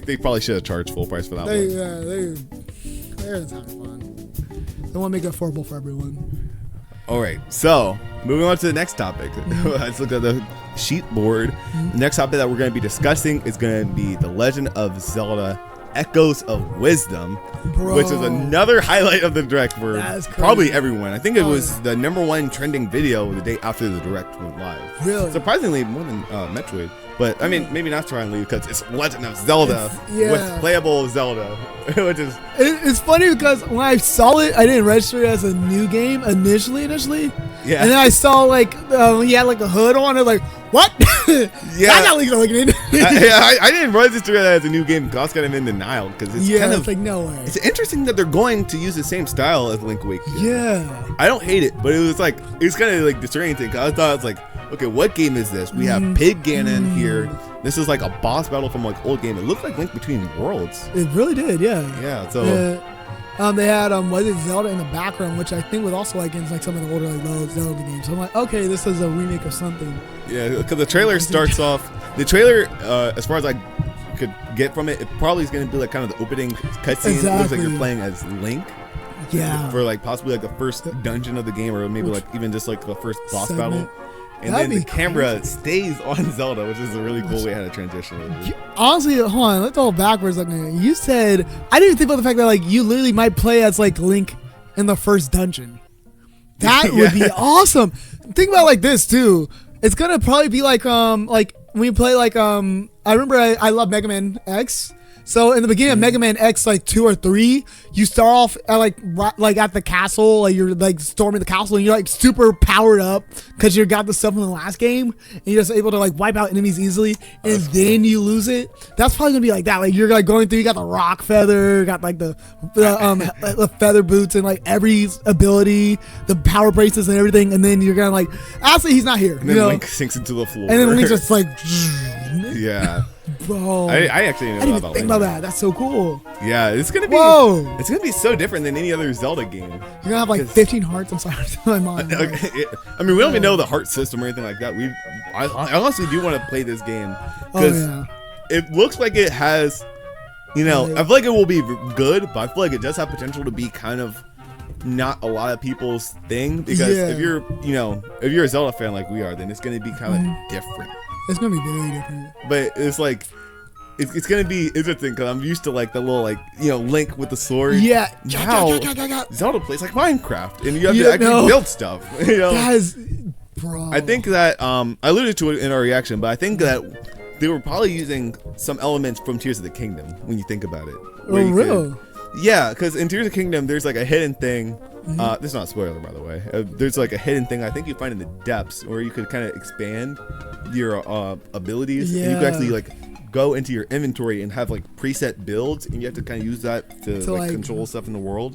they probably should have charged full price for that one.
They're just having fun. They want to make it affordable for everyone.
All right, so moving on to the next topic. Let's look at the sheet board. The next topic that we're going to be discussing is going to be The Legend of Zelda Echoes of Wisdom, which is another highlight of the Direct for probably everyone. I think it was the #1 trending video the day after the Direct went live.
Really?
Surprisingly, more than Metroid. But, I mean, maybe not surprisingly because it's Legend of Zelda with playable Zelda, which is...
It's funny because when I saw it, I didn't register it as a new game initially. Yeah. And then I saw, like, he had, like, a hood on it, like, what? Yeah. I got looking
I didn't register it as a new game because I was kind of in denial because it's kind of...
it's like, no way.
It's interesting that they're going to use the same style as Link Awakening.
Yeah.
I don't hate it, but it was kind of, like, disorienting because I thought, it's like, okay, what game is this? We have Pig Ganon here. This is like a boss battle from like old game. It looked like Link Between Worlds.
It really did, yeah.
Yeah, so
they had Zelda in the background, which I think was also like in like some of the older like Zelda games. So I'm like, okay, this is a remake of something.
Yeah, because the trailer starts off. The trailer, as far as I could get from it, it probably is going to be like kind of the opening cutscene. Exactly. It looks like you're playing as Link.
Yeah.
For like possibly like the first dungeon of the game, or maybe like even just like the first boss battle. And then the camera stays on Zelda, which is a really cool way how to transition.
Honestly, hold on, let's go backwards. You said I didn't think about the fact that like you literally might play as like Link in the first dungeon. That would be awesome. Think about it like this too. It's gonna probably be like when you play like I remember I love Mega Man X. So in the beginning of Mega Man X like 2 or 3, you start off at like at the castle, like you're like storming the castle, and you're like super powered up because you got the stuff from the last game, and you're just able to like wipe out enemies easily, and then you lose it. That's probably gonna be like that. Like you're like going through, you got the rock feather, got like the feather boots, and like every ability, the power braces and everything, and then you're gonna like, actually he's not here.
And then Link sinks into the floor.
And then Link's just like,
yeah.
Bro,
I actually didn't know
even think about that. That's so cool.
Yeah, it's gonna be.
Whoa.
It's gonna be so different than any other Zelda game.
You're gonna have like 15 hearts. I'm sorry, my mom.
I mean, we don't even know the heart system or anything like that. I honestly do want to play this game because it looks like it has. You know, I feel like it will be good, but I feel like it does have potential to be kind of not a lot of people's thing, because if you're a Zelda fan like we are, then it's going to be kind of different.
It's going to be very different.
But it's like it's going to be interesting because I'm used to like the little Link with the sword.
Yeah.
Now Zelda plays like Minecraft, and you have to actually build stuff.
Guys, bro.
I think that I alluded to it in our reaction, but I think that they were probably using some elements from Tears of the Kingdom when you think about it.
Oh, really?
Yeah, because in Tears of the Kingdom, there's like a hidden thing. This is not a spoiler, by the way. There's like a hidden thing I think you find in the depths where you could kind of expand your abilities. And you could actually like go into your inventory and have like preset builds, and you have to kind of use that to like control stuff in the world.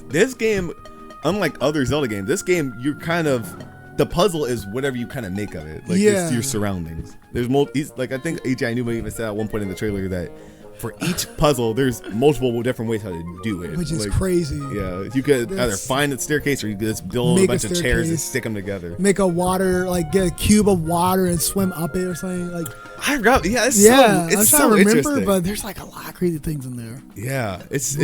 This game, unlike other Zelda games, this game you're kind of, the puzzle is whatever you kind of make of it. Like it's your surroundings. There's like I think AJ Newman even said at one point in the trailer that for each puzzle, there's multiple different ways how to do it.
Which is crazy.
Yeah, you could either find a staircase, or you could just build a bunch of chairs and stick them together.
Make a water, like get a cube of water and swim up it or something. Like
I forgot. Yeah, it's
I'm
so
trying to remember,
interesting.
but there's like a lot of crazy things in there.
Yeah, it's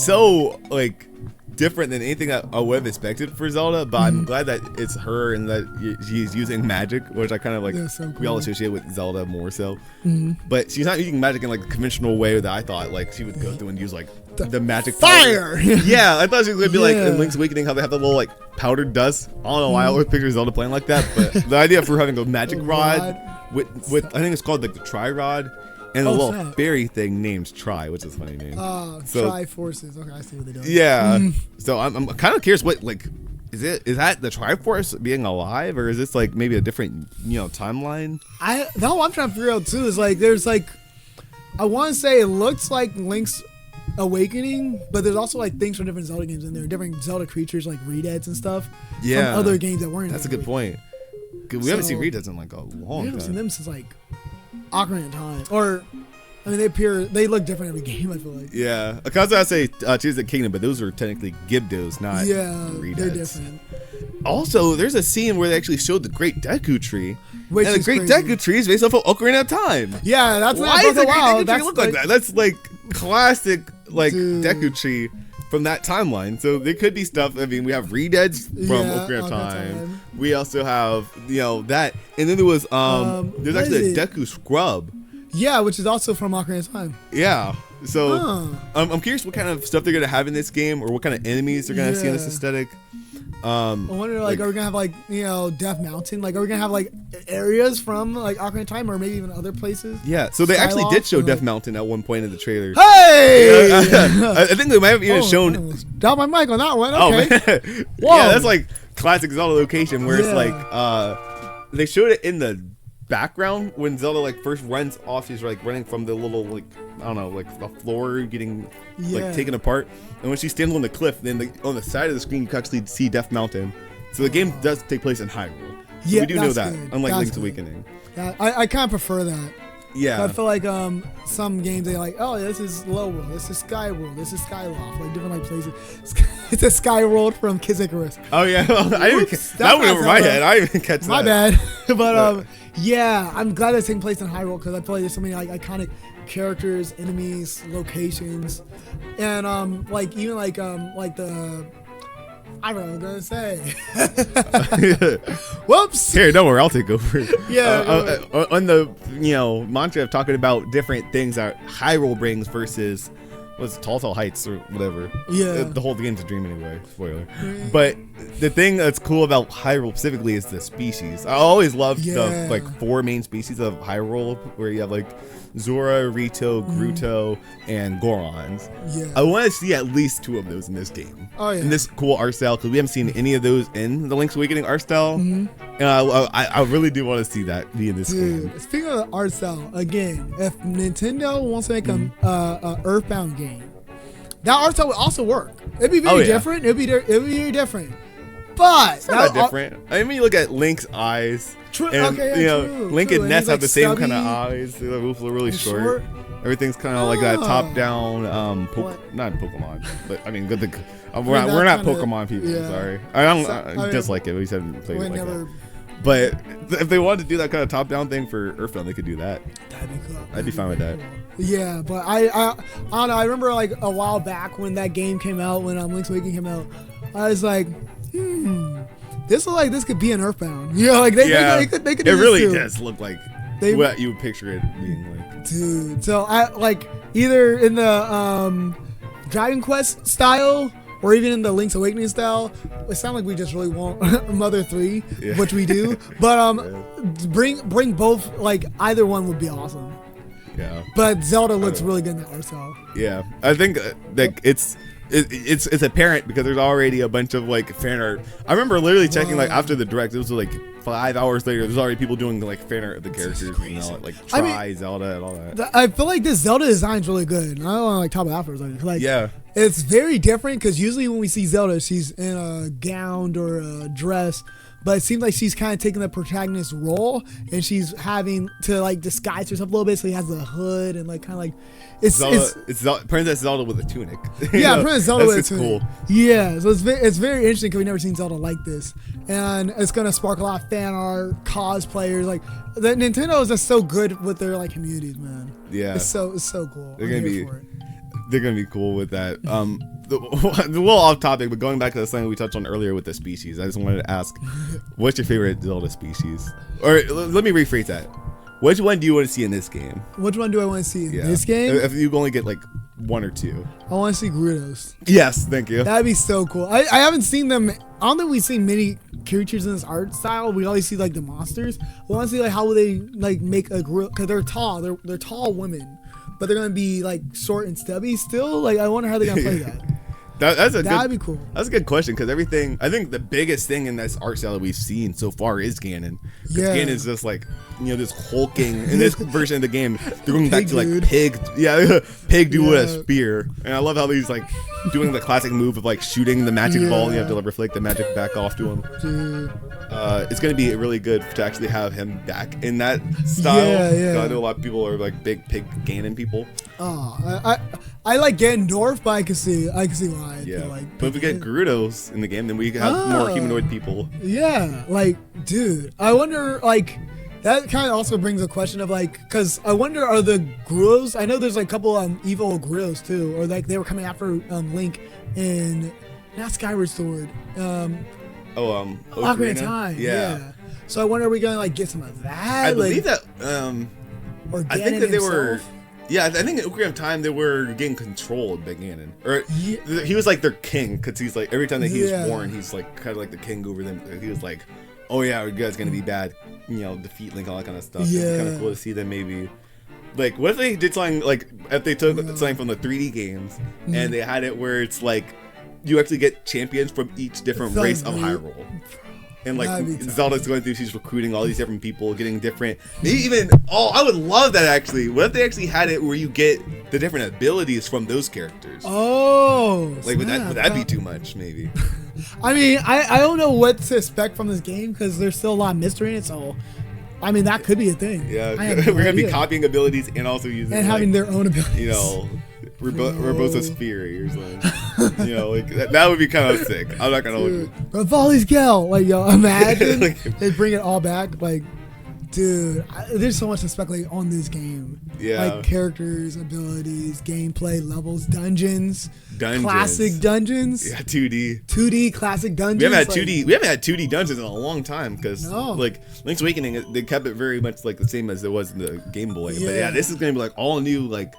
so like different than anything that I would have expected for Zelda, but I'm glad that it's her and that she's using magic, which I kind of like. So cool. We all associate with Zelda more so, but she's not using magic in like a conventional way that I thought like she would go through and use like the magic
fire.
Yeah, I thought she was gonna be like in Link's Awakening, how they have the little like powdered dust. I don't know why I always picture Zelda playing like that, but the idea for having a magic rod with I think it's called like the Tri-Rod. And a little fairy thing named Tri, which is a funny name.
Triforces. Okay, I see what they're doing.
Yeah. So I'm kind of curious, what like is that the Triforce being alive, or is this like maybe a different timeline?
What I'm trying to figure out too is like there's like, I want to say it looks like Link's Awakening, but there's also like things from different Zelda games in there, different Zelda creatures like Redeads and stuff.
Yeah.
From other games that weren't.
That's a good point. We haven't seen Redeads in like a long time.
We haven't seen them since like Ocarina of Time, or I mean, they look different every game. I feel like. Yeah,
because I say Tears of the Kingdom, but those are technically Gibdos, not Redeads.
They're different.
Also, there's a scene where they actually showed the Great Deku Tree,
which
and the Great Deku Tree is based off of Ocarina of Time.
Yeah, that's
why does the Great Deku Tree look like that? That's like classic Deku Tree from that timeline. So there could be stuff. I mean, we have Redeads from Ocarina of Time. We also have that, and then there was there's actually a Deku Scrub.
Yeah, which is also from Ocarina of Time.
Yeah. So I'm curious what kind of stuff they're gonna have in this game, or what kind of enemies they're gonna see in this aesthetic.
I wonder, like, are we gonna have like Death Mountain? Like, are we gonna have like areas from like Ocarina of Time, or maybe even other places?
Yeah. So they actually did show Death Mountain at one point in the trailer.
Hey!
I think they might have even shown.
Drop my mic on that one. Okay.
Whoa. Yeah, that's like classic Zelda location where it's like they showed it in the background when Zelda like first runs off. She's like running from the little like I don't know, like the floor getting like taken apart, and when she stands on the cliff, then on the side of the screen you can actually see Death Mountain. So the game does take place in Hyrule. So we do know that, unlike Link's Awakening.
I kind of prefer that.
Yeah,
I feel like some games they like, oh, this is Low World, this is Sky World, this is Skyloft, like different like places. It's a Sky World from Kids Icarus.
Oh yeah, that went over my head. I didn't even catch that.
My bad. But yeah, I'm glad it's taking place in Hyrule because I feel like there's so many like iconic characters, enemies, locations, and like even like the. I don't know what I'm gonna say. Whoops.
Here, don't worry, I'll take over.
Yeah.
On the mantra of talking about different things that Hyrule brings versus what's Tall Heights or whatever.
Yeah.
The whole game's a dream anyway. Spoiler. But the thing that's cool about Hyrule specifically is the species. I always loved the like 4 main species of Hyrule, where you have like Zora, Rito, Gruto, and Gorons. Yeah. I want to see at least 2 of those in this game. Oh yeah. In this cool art style, because we haven't seen any of those in the Link's Awakening art style. And I really do want to see that be in this game.
Speaking of the art style, again, if Nintendo wants to make a Earthbound game, that art style would also work. It'd be very different. It'd be very different. But
it's not that different. I mean, you look at Link's eyes.
True.
And,
okay,
you know, Link and Ness have the same kind of eyes. They're really short. Everything's kind of like that top-down. Not Pokemon, but I mean, we're not Pokemon people. Yeah. Sorry, I just like it. We said play it like that. But if they wanted to do that kind of top-down thing for Earthbound, they could do that.
That'd be cool.
I'd be fine with that.
Yeah, but I don't know. I remember like a while back when that game came out, when Link's Awakening came out, I was like, this looks like this could be an Earthbound. You know, like they could do
it really does look like what you would picture it being like.
Dude, so I like either in the Dragon Quest style or even in the Link's Awakening style. It sounds like we just really want Mother 3, which we do. But bring both. Like either one would be awesome.
Yeah.
But Zelda looks really good in that art style.
Yeah, I think like it's apparent because there's already a bunch of like fan art. I remember literally checking like after the direct, it was like 5 hours later. There's already people doing like fan art of the characters, you know, like Zelda and all that.
I feel like this Zelda design is really good. And I don't want to like top it off for a second. Like, it's very different because usually when we see Zelda, she's in a gown or a dress. But it seems like she's kind of taking the protagonist role, and she's having to like disguise herself a little bit. So he has the hood and like kind of like it's
Princess Zelda with a tunic.
Yeah, Princess Zelda with a tunic.
Cool.
Yeah, so it's very interesting because we've never seen Zelda like this, and it's gonna spark a lot of fan art, cosplayers. Like the Nintendo is just so good with their like communities, man. Yeah, it's so cool.
They're gonna be cool with that. A little off topic, but going back to the thing we touched on earlier with the species, I just wanted to ask, what's your favorite Zelda species? Or let me rephrase that. Which one do you want to see in this game?
Which one do I want to see in this game?
If you only get like 1 or 2.
I want to see Gerudos.
Yes, thank you.
That'd be so cool. I haven't seen them. I don't think we've seen many creatures in this art style. We always see like the monsters. We want to see like how will they like make a Gerudo, because they're tall. They're tall women, but they're gonna be like short and stubby still. Like I wonder how they're gonna play that.
That'd
be cool.
That's a good question, because everything, I think the biggest thing in this art style that we've seen so far is Ganon. Because Ganon's just like, you know, this hulking, in this version of the game, they're going back to like pig dude with a spear. And I love how he's like doing the classic move of like shooting the magic ball, and you have to reflect the magic back off to him. Dude. It's going to be really good to actually have him back in that style. Yeah. I know a lot of people are like big pig Ganon people.
Oh, I like Ganondorf, but I can see why.
Yeah, but if we get Gerudos in the game, then we can have more humanoid people.
Yeah, like, dude, I wonder, like, that kind of also brings a question of, like, because I wonder, are the Gerudos, I know there's, like, a couple evil Gerudos, too, or, like, they were coming after Link in, not Skyward Sword, Ocarina of Time. Yeah. So I wonder, are we going to, like, get some of that?
I believe that,
or
I think that they were... Yeah, I think in Ocarina of Time they were getting controlled by Ganon. Or he was like their king, because he's like, every time that he was born, he's like kind of like the king over them. He was like, oh yeah, you guys gonna be bad, you know, defeat Link, all that kind of stuff. Yeah. It's kind of cool to see them maybe. Like, what if they did something like, if they took something from the 3D games and they had it where it's like, you actually get champions from each different race of Hyrule. And like Zelda's going through, she's recruiting all these different people, getting different. Maybe even I would love that actually. What if they actually had it where you get the different abilities from those characters?
Oh,
like would that be too much? Maybe.
I mean, I don't know what to expect from this game because there's still a lot of mystery in it. So, I mean, that could be a thing.
Yeah, we're gonna be copying abilities and also using
and having their own abilities.
You know. Robosa's Fury or something. You know, like that would be kind of sick. I'm not gonna hold you.
Rivali's Gale, like, yo, imagine they bring it all back. Like, dude, there's so much to speculate on this game. Yeah, like characters, abilities, gameplay, levels, dungeons, classic dungeons.
Yeah, 2D,
classic dungeons.
We haven't had 2D dungeons in a long time because like Link's Awakening, they kept it very much like the same as it was in the Game Boy. Yeah. But yeah, this is gonna be like all new like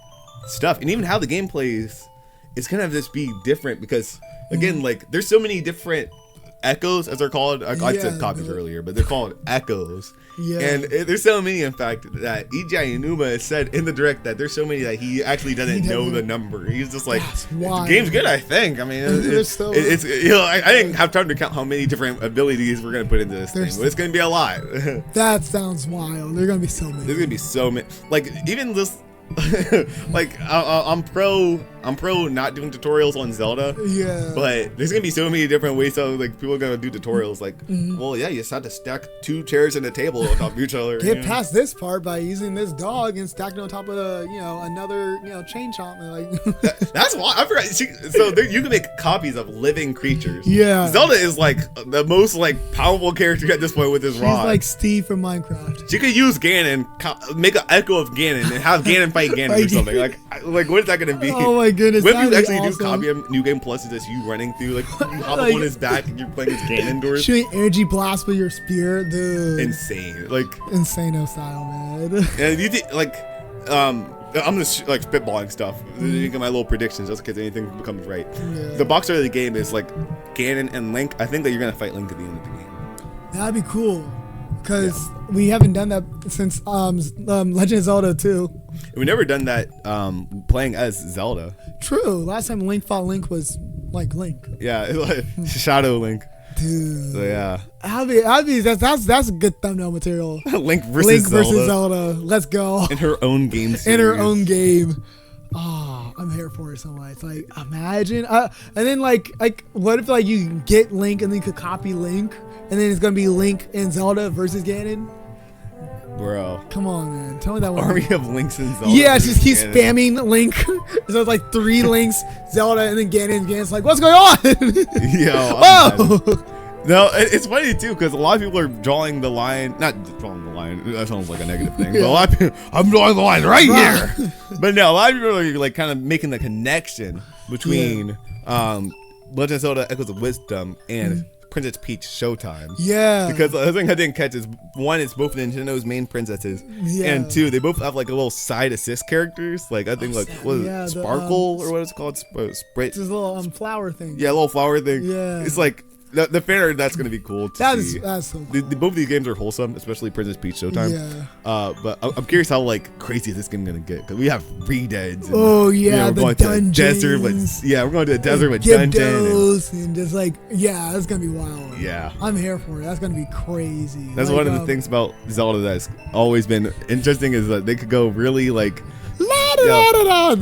stuff, and even how the game plays, it's gonna have this be different because again, like there's so many different echoes, as they're called. I said copies earlier, but they're called echoes.
Yeah.
And there's so many, in fact, that Eiji Aonuma has said in the direct that there's so many that he actually doesn't know the number. He's just like, the game's good, I think. I mean, it's you know, I didn't have time to count how many different abilities we're gonna put into this thing, but it's gonna be a lot.
That sounds wild. There's gonna be so many.
There's gonna be so many. Like even this. Like I'm pro not doing tutorials on Zelda.
Yeah.
But there's gonna be so many different ways so like people are gonna do tutorials. Like, well, yeah, you just have to stack 2 chairs and a table on top of each other.
Get past this part by using this dog and stacking on top of another chain chomp. Like
that's why I forgot. So you can make copies of living creatures.
Yeah.
Zelda is like the most like powerful character at this point with his rod.
She's like Steve from Minecraft.
She could use Ganon, make an echo of Ganon, and have Ganon fight Ganon or something. Like what is that gonna be?
Oh my goodness!
What if you actually do copy of New Game Plus? Is just you running through like you hop up on his back and you're playing as Ganondorf?
Shooting energy blast with your spear, dude.
Insane, like
insano style, man.
And you think like I'm just like spitballing stuff, making my little predictions just in case anything becomes right. Yeah. The box art of the game is like Ganon and Link. I think that you're gonna fight Link at the end of the game.
That'd be cool. Because we haven't done that since Legend of Zelda 2.
We've never done that playing as Zelda.
True. Last time Link fought Link was like Link.
Yeah, like Shadow Link.
Dude.
So yeah.
That's a good thumbnail material.
Link versus
Zelda. Let's go.
In her own game series.
In her own game. Oh, I'm here for it so much. Like, imagine. And then like what if like you get Link and then you could copy Link? And then it's gonna be Link and Zelda versus Ganon.
Bro,
come on, man! Tell me that one.
Army of Links and Zelda.
Yeah, just keep spamming Link. So it's like 3 Links, Zelda, and then Ganon. Ganon's like, "What's going on?"
Yo, whoa! No, it's funny too because a lot of people are drawing the line. Not drawing the line. That sounds like a negative thing. But a lot of people, I'm drawing the line right here. But no, a lot of people are like kind of making the connection between Legend of Zelda: Echoes of Wisdom and Princess Peach Showtime.
Yeah.
Because the thing I didn't catch is 1, it's both Nintendo's main princesses, and 2, they both have like a little side assist characters. Like I think like what is it, Sparkle or what it's called? Sprite.
This little flower thing.
Yeah, a little flower thing.
Yeah.
It's like the fan art, that's gonna be cool to see.
That's so cool.
Both of these games are wholesome, especially Princess Peach Showtime.
Yeah.
But I'm curious how like crazy this game gonna get because we have Redeads.
Oh yeah,
the dungeons. Desert, but we're going to a desert with dungeons
and just like that's gonna be wild.
Yeah,
I'm here for it. That's gonna be crazy.
That's like, one of the things about Zelda that's always been interesting is that they could go really like
boom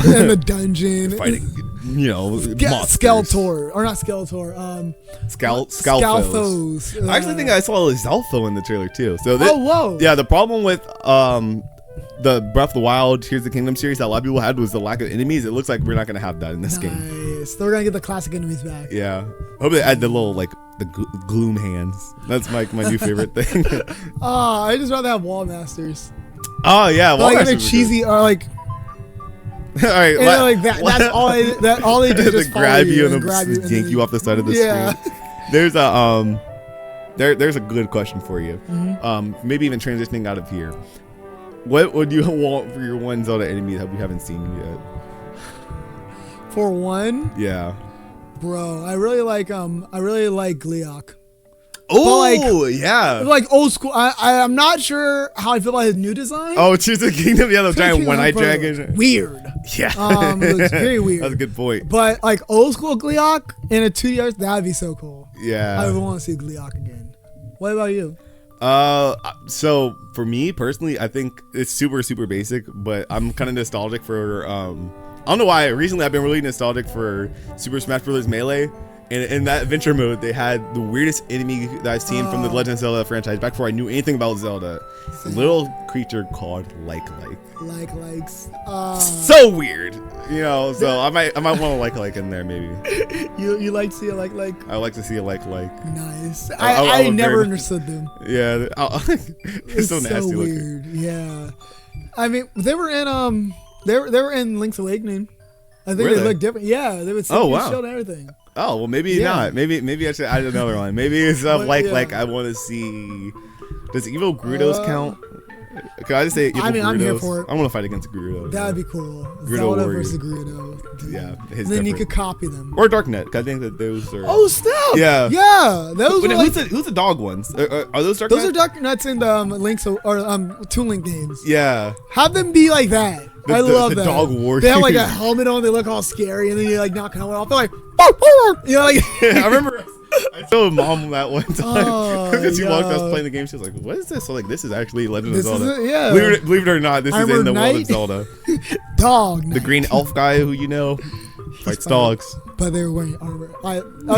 in the dungeon
fighting.
Skeletor, or not Skeletor,
Skalthos. I actually think I saw a Zelfo in the trailer too. So
whoa.
Yeah, the problem with the Breath of the Wild, Tears of the Kingdom series that a lot of people had was the lack of enemies. It looks like we're not gonna have that in this game.
Nice. They're gonna get the classic enemies back.
Yeah. Hope they add the little like the gloom hands. That's my new favorite thing.
I just rather have wall masters.
Oh yeah,
wall masters. Like cheesy or like.
All right,
like that. That's all. All they do is just
grab you and yank you off the side of the screen. There's a there's a good question for you. Maybe even transitioning out of here. What would you want for your one Zelda enemy that we haven't seen yet?
For one?
Yeah.
Bro, I really like Gleeok.
Oh, yeah.
Like old school. I'm not sure how I feel about his new design.
Oh, Tears of the Kingdom. Yeah, the giant one-eyed dragon.
Weird.
Yeah.
It looks very weird.
That's a good point.
But like old school Gleeok in a 2D, that'd be so cool.
Yeah.
I would want to see Gleeok again. What about you?
So for me personally, I think it's super, super basic, but I'm kind of nostalgic for, I don't know why. Recently, I've been really nostalgic for Super Smash Bros. Melee. And in that adventure mode, they had the weirdest enemy that I've seen from the Legend of Zelda franchise back before I knew anything about Zelda. A little creature called
Likes.
So weird, So I might want a like in there maybe.
You like to see a like?
I like to see a like.
Nice. I never understood them.
Yeah, it's so nasty.
So weird.
Looking.
Yeah, I mean they were in they were in Link's Awakening. I think they look different. Yeah, they would see shield and everything.
Oh well, maybe not. Maybe I should add another one. Maybe it's like I want to see. Does Evil Grudos count? Can I just say?
I mean, I'm here for it.
I want to fight against Gerudo.
That'd be cool.
Gerudo
Zelda
Warrior.
versus Gerudo.
Yeah,
And then you could copy them.
or Darknet. 'Cause I think that those are.
Oh, snap!
Yeah.
Yeah, those
Wait,
are like,
who's the dog ones? Are those Darknet?
those are Dark Nuts in the Links or Toon Link games.
Yeah.
Have them be like that. I love
the
that.
dog warriors.
They have like a helmet on. They look all scary, and then you like knock a helmet off. They're like, "Bow, bow," you know, like.
I remember. I told mom that one time because she walked us
yeah.
playing the game. She was like, "What is this?" So like, this is actually Legend
This
of Zelda.
is it, yeah.
Believe it or not, this is
Armored
in the world of
Knight.
Zelda.
Dog.
The green elf guy who you know fights dogs.
But they were wearing armor.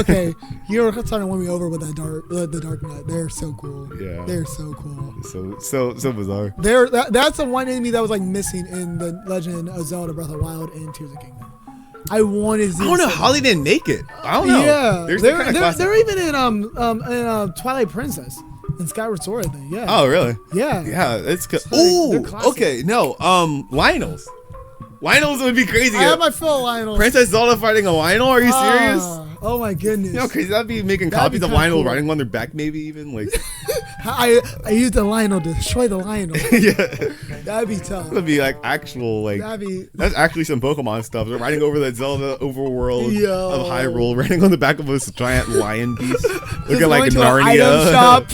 Okay, you're trying to win me over with that the Dark Knight. They're so cool.
Yeah.
They're so cool.
So bizarre.
That's the one enemy that was like missing in the Legend of Zelda Breath of the Wild and Tears of the Kingdom. I wanted to.
I don't know how they didn't make it. I don't know.
Yeah,
they're
they're even in Twilight Princess and Skyward Sword. I think. Yeah.
Oh really?
Yeah.
Yeah, it's good.
they're
Oh,
classic.
okay. No, Lionels. Lionels would be crazy.
I have my fill Lionel.
Princess Zelda fighting a Lionel? Are you serious?
Oh my goodness.
You know, crazy. That'd be making
That'd
copies
be
of
kinda
Lionel
cool.
riding on their back, maybe even like.
I used the Lionel to destroy the Lionel.
Yeah.
That'd be tough.
That'd be like actual like.
That'd be.
That's actually some Pokemon stuff. They're riding over the Zelda overworld
Yo.
of Hyrule, riding on the back of this giant lion beast,
Just
looking like
going to an
Narnia.
item shop.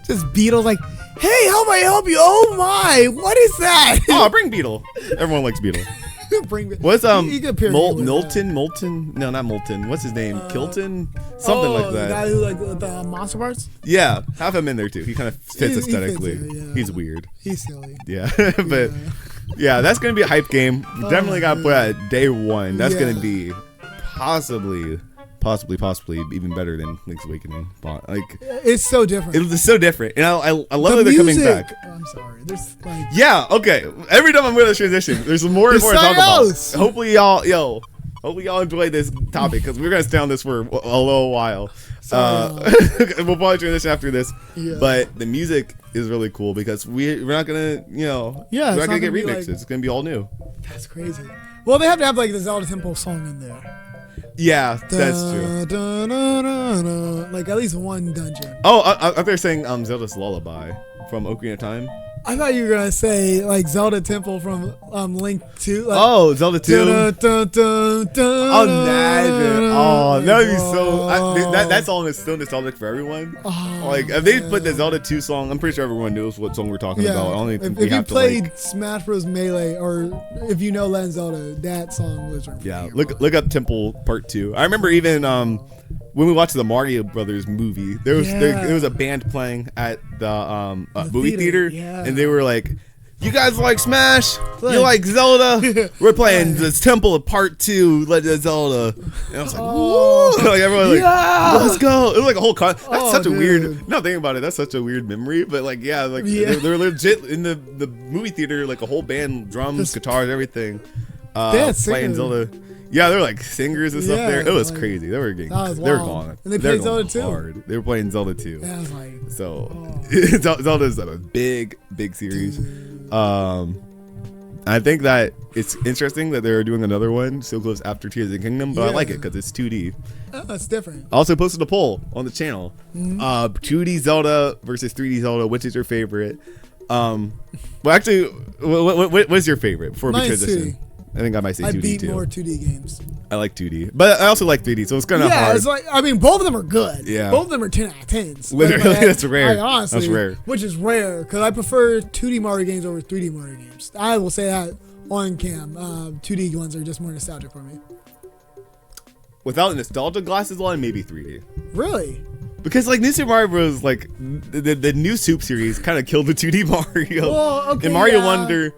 Just Beetle's like, hey, how may I help you? Oh my, what is that?
Oh, bring Beetle. Everyone likes Beetle.
Bring me.
What's
You can pair me with
Molten? No, not Molten. What's his name? Kilton? Something like
The guy
that.
who like the monster parts.
Yeah, have him in there too. He kind of fits
He fits
aesthetically.
there, yeah.
He's weird.
He's silly.
Yeah, but yeah, that's gonna be a hype game. Definitely got to put at day one. That's gonna
Yeah.
be possibly even better than Link's Awakening. Like
It's so different.
it's so different, and I love
The
that they're coming
music-
back.
Oh, I'm sorry. There's like.
Yeah, okay. Every time I'm going to transition, there's more and
There's
more to talk
something
about.
else.
Hopefully y'all enjoy this topic because we're gonna stay on this for a little while.
Sorry,
We'll probably transition after this.
Yeah.
But the music is really cool because we're not gonna, we're
it's
not gonna get
be
remixes.
like-
It's gonna be all new.
That's crazy. Well, they have to have like the Zelda Temple song in there.
Yeah, that's true.
Like at least one dungeon.
Oh, I they're saying Zelda's Lullaby from Ocarina of Time.
I thought you were gonna say like Zelda Temple from Link 2. Like,
Oh, Zelda 2. Oh, imagine. Oh, that would be so. That song is still nostalgic for everyone. Like, if they put the Zelda 2 song, I'm pretty sure everyone knows what song we're talking about. I only think
if
we
you
have to
played
like.
Smash Bros. Melee or if you know Legend of Zelda, that song was your
Yeah,
favorite.
look up Temple Part 2. I remember even when we watched the Mario Brothers movie, there was a band playing at the movie theater,
yeah.
and they were like, "You guys like Smash?
Like-
You like Zelda? We're playing this Temple of Part 2, Legend of Zelda." And I was like, "Whoa!" Like everyone was like,
Yeah.
"Let's go!" It was like a whole that's such a
dude.
weird. No, thinking about it, that's such a weird memory. But like, yeah, like they're legit in the movie theater, like a whole band, drums, guitars, everything,
had
playing
singers.
Zelda. Yeah, they were like singers and stuff
Yeah,
there. It was
like,
crazy. They were getting,
that was
they were
wild.
going,
And they
were
played
going
Zelda 2.
hard. They were playing Zelda 2.
Yeah, I was like,
So Zelda's a big series. I think that it's interesting that they're doing another one so close after Tears of the Kingdom, but I like it because it's 2D.
it's different.
I also posted a poll on the channel. 2D Zelda versus 3D Zelda. Which is your favorite? Well, actually, what's your favorite before we
Mine's
transition?
2D.
I think I might say
I
2D
beat
too.
more 2D games.
I like 2D, but I also like 3D, so it's kind of
Yeah,
hard.
it's like both of them are good.
Yeah.
Both of them are 10 out of 10s.
Literally,
Like,
that's rare.
honestly,
That's rare.
Which is rare because I prefer 2D Mario games over 3D Mario games. I will say that on cam. 2D ones are just more nostalgic for me.
Without nostalgia glasses on, maybe 3D.
Really?
Because like New Super Mario Bros. Like the new Soup series kind of killed the 2D Mario.
Well, okay,
and Mario
yeah.
Wonder,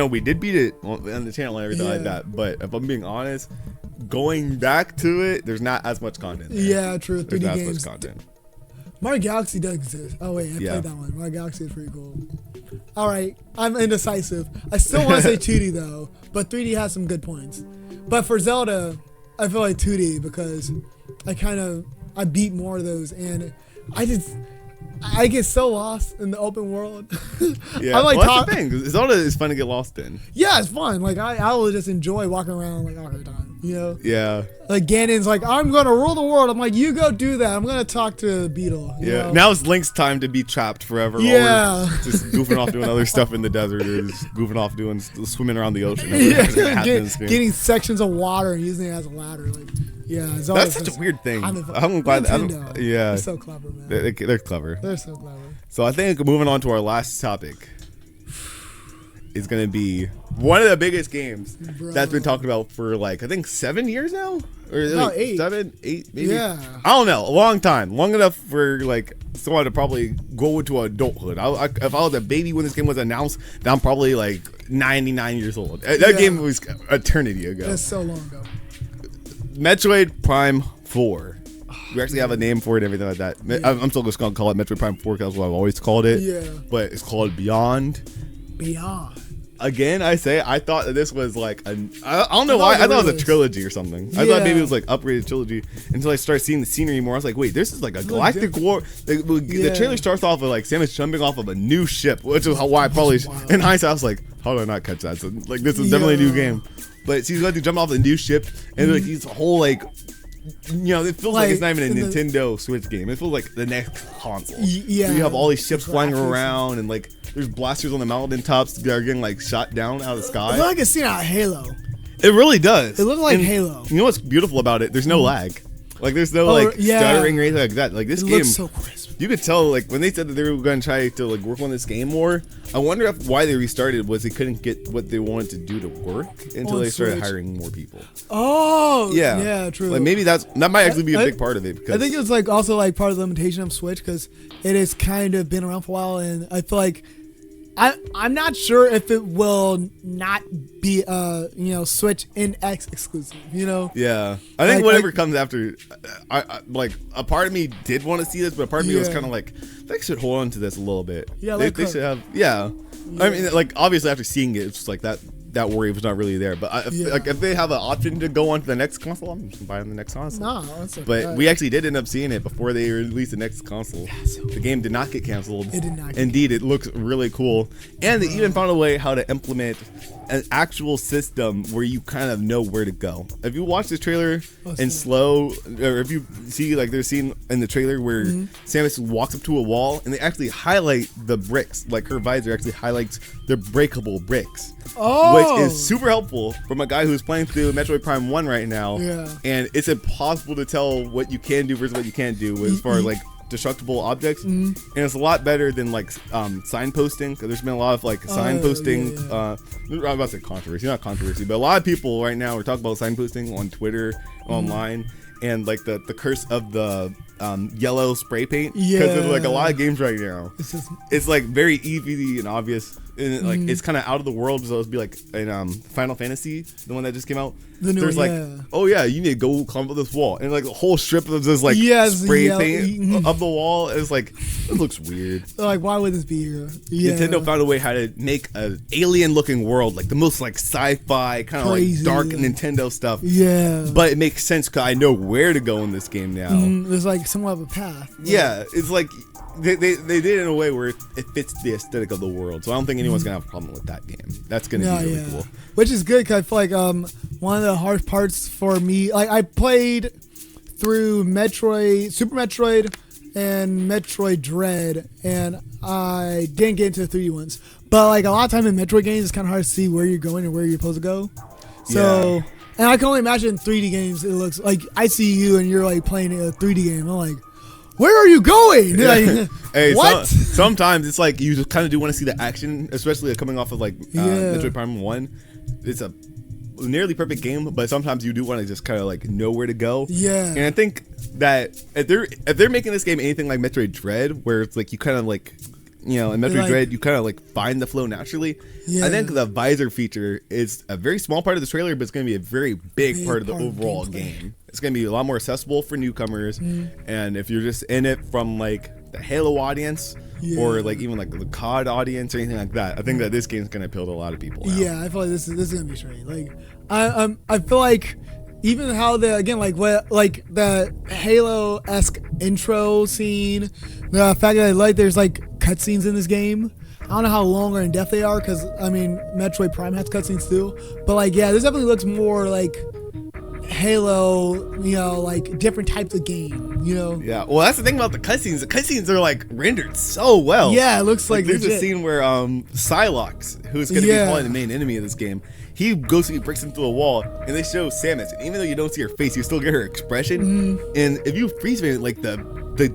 we did beat it on the channel and everything like that. But if I'm being honest, going back to it, there's not as much content. There.
Yeah, true.
There's
3D
not
games.
as much content.
Mario Galaxy does exist. Oh wait, I played that one. Mario Galaxy is pretty cool. All right, I'm indecisive. I still want to say 2D though, but 3D has some good points. But for Zelda, I feel like 2D because I beat more of those, and I get so lost in the open world.
Yeah,
I'm like,
that's the thing. Zelda is fun to get lost in.
yeah, it's fun. Like I will just enjoy walking around like all the time. You know?
Yeah.
Like Ganon's like, I'm gonna rule the world. I'm like, you go do that. I'm gonna talk to Beetle. You know?
Now it's Link's time to be trapped forever.
Yeah.
Or just goofing off doing other stuff in the desert, or just goofing off doing swimming around the ocean.
Getting sections of water and using it as a ladder. Like, yeah,
that's such a weird thing. I'm glad.
They're so clever, man.
They're clever.
They're so clever.
So I think moving on to our last topic is going to be one of the biggest games that's been talked about for like I think 7 years now, or like
8,
7, 8, maybe.
Yeah,
I don't know, a long time, long enough for like someone to probably go into adulthood. If I was a baby when this game was announced, then I'm probably like 99 years old. That game was eternity ago.
That's so long ago.
Metroid Prime 4. We actually have a name for it and everything like that. Yeah. I'm still just going to call it Metroid Prime 4 because that's what I've always called it.
Yeah.
But it's called Beyond. Again, I thought that this was like I don't know why. I thought it was a trilogy or something. I thought maybe it was like upgraded trilogy until I started seeing the scenery more. I was like, wait, this is like a galactic war. The trailer starts off with like Samus jumping off of a new ship, which is why I probably in hindsight I was like, how did I not catch that? So like this is definitely a new game. But she's going to jump off a new ship and like these whole like. You know, it feels like it's not even a Nintendo Switch game. It feels like the next console.
Yeah.
So you have all these ships flying around, and like there's blasters on the mountain tops that are getting like shot down out of the sky.
I feel like a scene out of Halo.
It really does.
It looks like Halo.
You know what's beautiful about it? There's no lag. Like there's no like stuttering or anything like that. Like this game
looks so crisp.
You could tell like when they said that they were going to try to like work on this game more. I wonder if why they restarted was they couldn't get what they wanted to do to work until they started hiring more people.
Oh, yeah, true.
Like maybe that might actually be a big part of it. Because
I think it's like also like part of the limitation of Switch because it has kind of been around for a while, and I feel like I'm not sure if it will not be Switch NX exclusive. You know?
Yeah, I think whatever comes after, I like a part of me did want to see this, but a part of me was kind of like they should hold on to this a little bit. Yeah, they should have. Yeah. I mean, like obviously after seeing it, it's just like that worry was not really there. But if they have an option to go on to the next console, I'm just buying the next console.
No, that's okay.
But we actually did end up seeing it before they released the next console. The game did not get canceled.
It did not.
Indeed, it looks really cool, and they even found a way how to implement an actual system where you kind of know where to go. If you watch this trailer in slow, or if you see like there's a scene in the trailer where Samus walks up to a wall and they actually highlight the bricks, like her visor actually highlights the breakable bricks. Which is super helpful from a guy who's playing through Metroid Prime 1 right now. Yeah. And it's impossible to tell what you can do versus what you can't do as far as like destructible objects. And it's a lot better than like signposting, because there's been a lot of like signposting. I'm about to say controversy, not controversy, but a lot of people right now are talking about signposting on Twitter, online, and like the curse of the yellow spray paint. Because there's like a lot of games right now. It's like very easy and obvious. And like it's kind of out of the world, so it'd be like in Final Fantasy, the one that just came out. There's like, oh yeah, you need to go climb up this wall, and like a whole strip of this like spray paint up the wall. It's like it looks weird.
Like, why would this be here?
Nintendo found a way how to make an alien-looking world, like the most like sci-fi kind of like dark Nintendo stuff. Yeah, but it makes sense because I know where to go in this game now.
There's like somewhat of a path.
Yeah, it's like. They did it in a way where it fits the aesthetic of the world, so I don't think anyone's gonna have a problem with that game. That's gonna be really cool.
Which is good because I feel like one of the hard parts for me, like I played through Super Metroid and Metroid Dread, and I didn't get into the 3D ones. But like a lot of time in Metroid games, it's kind of hard to see where you're going and where you're supposed to go. So, and I can only imagine 3D games. It looks like I see you and you're like playing a 3D game. I'm like, where are you going? Like,
hey,
what?
Sometimes it's like you just kind of do want to see the action, especially coming off of like Metroid Prime 1. It's a nearly perfect game, but sometimes you do want to just kind of like know where to go. Yeah. And I think that if they're making this game anything like Metroid Dread, where it's like you kind of like, you know, in Metroid Dread, you kind of like find the flow naturally. Yeah. I think the visor feature is a very small part of the trailer, but it's going to be a very big part of the overall game. It's going to be a lot more accessible for newcomers. And if you're just in it from like the Halo audience or like even like the COD audience or anything like that, I think that this game is going to appeal to a lot of people now.
Yeah, I feel like this is going to be straight. Like I feel like even how the Halo-esque intro scene, the fact that there's like cutscenes in this game. I don't know how long or in depth they are, because I mean Metroid Prime has cutscenes too. But like this definitely looks more like Halo, like different types of game,
Yeah, well, that's the thing about the cutscenes. The cutscenes are like rendered so well.
Yeah, it looks like
there's
legit.
a scene where Psylocke, who's going to be probably the main enemy of this game, he breaks into a wall, and they show Samus. And even though you don't see her face, you still get her expression. And if you freeze frame it, like the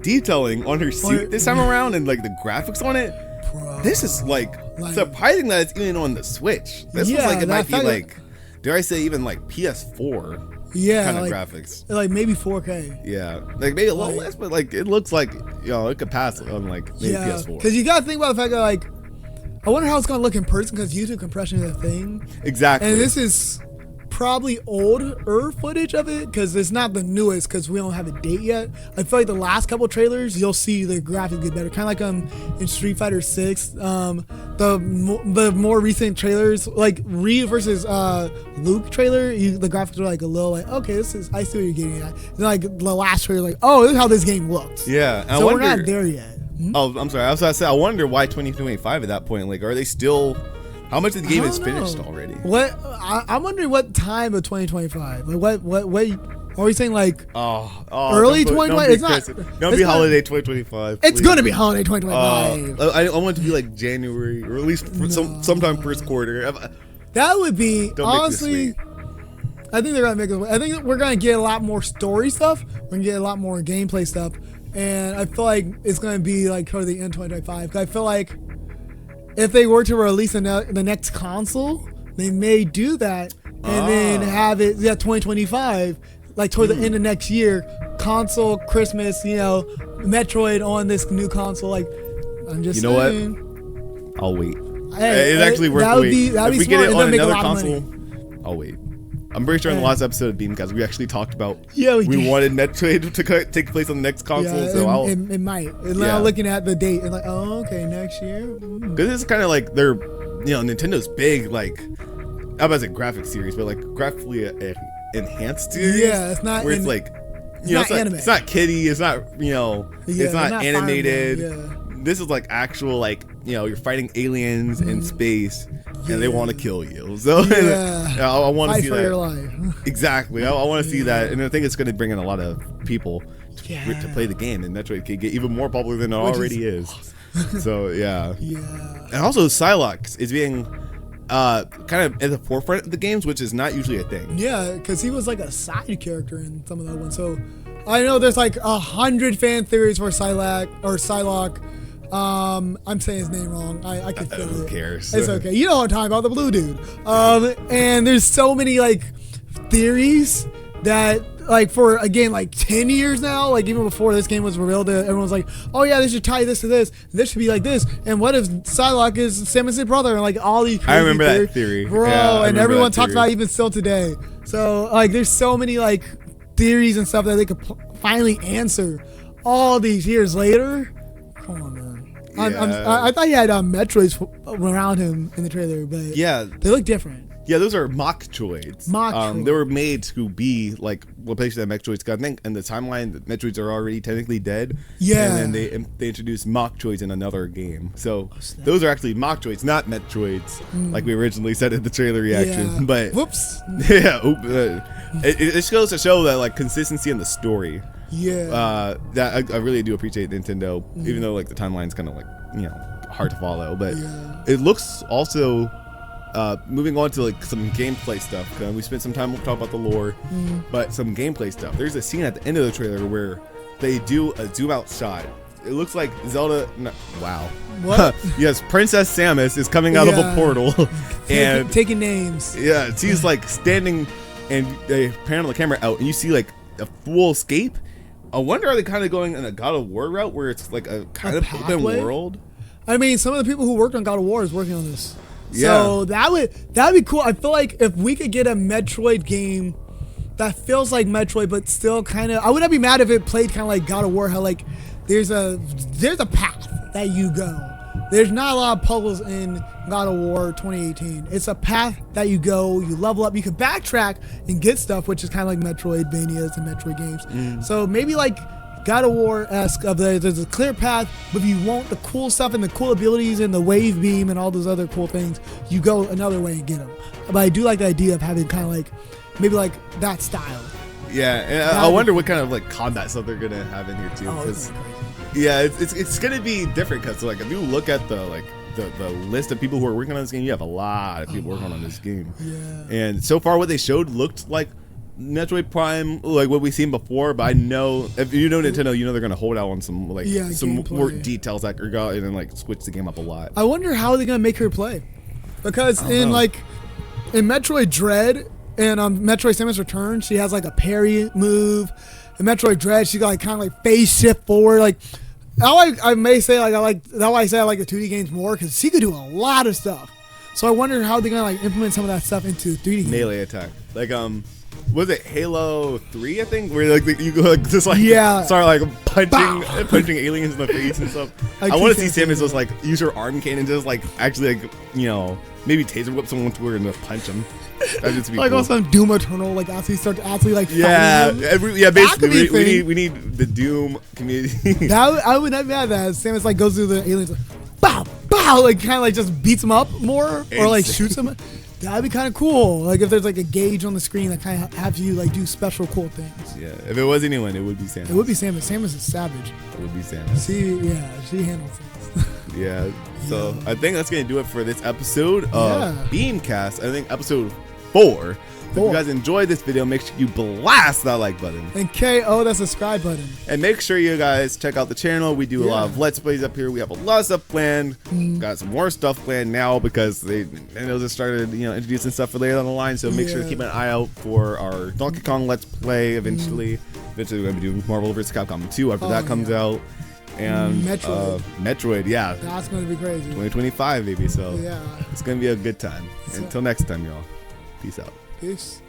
detailing on her suit this time around, and like the graphics on it, this is like surprising that it's even on the Switch. This was like it might be like, dare I say, even like PS4. Kind of graphics.
Like maybe 4K.
Yeah. Like maybe a little less, but like it looks like, it could pass on like maybe PS4.
Because you got to think about the fact that like, I wonder how it's going to look in person because YouTube compression is a thing.
Exactly.
And this is probably older footage of it because it's not the newest because we don't have a date yet. I feel like the last couple trailers, you'll see the graphics get better. Kind of like in Street Fighter 6. The more recent trailers, like Ryu versus Luke trailer, the graphics are like a little like, okay, I see what you're getting at. And like the last trailer, like, oh, this is how this game looks.
Yeah.
So we're not there yet.
Oh, I'm sorry. I was going to say, I wonder why 2025 at that point. Like, are they still... How much of the game is finished already?
I'm wondering what time of 2025. Like what are we saying? Like
early
2025? It's not.
Don't be holiday 2025.
It's gonna be holiday 2025.
I want it to be like January or at least sometime first quarter.
That would be honestly. I think they're gonna make it. I think we're gonna get a lot more story stuff. We're gonna get a lot more gameplay stuff, and I feel like it's gonna be like toward the end 2025. 'Cause I feel like if they were to release the next console, they may do that and then have it 2025, like toward the end of next year, console Christmas, Metroid on this new console. Like, I'm just saying.
What? I'll wait. It's actually worth waiting. If we get it on another console, I'll wait. I'm pretty sure in the last episode of Beamcast we actually talked about we wanted Metroid to take place on the next console, so
it might. And now looking at the date and like, oh, okay, next year.
Because it's kind of like they're, Nintendo's big, like, I'm about to say graphic series, but like graphically enhanced series.
Yeah, it's not.
Where it's like,
it's not anime.
It's not kiddie. It's not, it's not animated. This is like actual, like, you're fighting aliens in space. And they want to kill you, so I want to see that. Your life. Exactly, I want to see that, and I think it's going to bring in a lot of people to play the game, and Metroid could get even more popular than it already is. Awesome. So and also Psylocke is being kind of at the forefront of the games, which is not usually a thing.
Yeah, because he was like a side character in some of that one. So I know there's like 100 fan theories for Psylocke. I'm saying his name wrong. I can feel it.
Who cares?
It's okay. You know what I'm talking about, the blue dude. And there's so many like theories that like for again like 10 years now, like even before this game was revealed, everyone's like, oh yeah, they should tie this to this. This should be like this. And what if Psylocke is Samus's brother? And like all these.
I remember that theory,
bro. And everyone talks about it even still today. So like there's so many like theories and stuff that they could finally answer all these years later. Come on, man. I thought he had Metroids around him in the trailer, but they look different.
Yeah, those are Mocktroids. They were made to be like replacement of Metroids. I think in the timeline, the Metroids are already technically dead.
Yeah,
and then they introduced Mocktroids in another game. So those are actually Mocktroids, not Metroids, like we originally said in the trailer reaction.
Yeah.
But
whoops.
It just goes to show that like consistency in the story.
Yeah.
That I really do appreciate Nintendo, even though like the timeline's kind of like hard to follow, but it looks also. Moving on to like some gameplay stuff. We spent some time talking about the lore, but some gameplay stuff. There's a scene at the end of the trailer where they do a zoom out shot. It looks like Zelda. No, wow.
What?
Yes, Princess Samus is coming out of a portal and
taking names.
Yeah, she's like standing, and they pan the camera out, and you see like a full escape. I wonder, are they kind of going in a God of War route where it's like a kind of open world?
I mean, some of the people who worked on God of War is working on this. So that would be cool. I feel like if we could get a Metroid game that feels like Metroid, but still kind of, I wouldn't be mad if it played kind of like God of War. How like there's a path that you go. There's not a lot of puzzles in God of War 2018. It's a path that you go, you level up, you can backtrack and get stuff, which is kind of like Metroidvanias and Metroid games. So maybe like God of War-esque of there's a clear path, but if you want the cool stuff and the cool abilities and the wave beam and all those other cool things, you go another way and get them. But I do like the idea of having kind of like maybe like that style.
Yeah, and I wonder what kind of like combat stuff they're gonna have in here too.
Oh,
Yeah, it's gonna be different because like if you look at the list of people who are working on this game, you have a lot of people working on this game.
Yeah.
And so far, what they showed looked like Metroid Prime, like what we've seen before. But I know if you know Nintendo, you know they're gonna hold out on some like some more details that could go in and like switch the game up a lot.
I wonder how they're gonna make her play, because in Metroid Dread and Metroid Samus Return, she has like a parry move. In Metroid Dread, she got like kind of like face shift forward. Like I may say like that's why I say I like the 2D games more, because she could do a lot of stuff. So I wonder how they're gonna like implement some of that stuff into 3D games.
Melee attack, like was it Halo 3? I think where like you go like, just like start like punching aliens in the face and stuff. I want to see Samus just like use her arm cannon, just like actually like maybe taser whip someone to her and just punch them. That'd just be
like
cool.
Also Doom Eternal, like actually start to actually like
basically we need the Doom community.
I would not be mad at that. Samus like goes through the aliens like bow bow, like kind of like just beats them up more or like shoots them. That'd be kind of cool. Like if there's like a gauge on the screen that kind of have you like do special cool things.
Yeah, if it was anyone, it would be Samus.
It would be Samus. Samus is savage.
It would be Samus.
She handles things.
Yeah. So I think that's gonna do it for this episode of Beamcast. I think episode 4. If you guys enjoyed this video, make sure you blast that like button.
And KO that subscribe button.
And make sure you guys check out the channel. We do a lot of Let's Plays up here. We have a lot of stuff planned. Got some more stuff planned now because Nintendo just started introducing stuff for later down the line. So make sure to keep an eye out for our Donkey Kong Let's Play eventually. Eventually we're going to be doing Marvel vs. Capcom 2 after that comes out. And Metroid,
that's going to be crazy.
2025, baby. So it's going to be a good time. Until next time, y'all. Peace out.
Peace.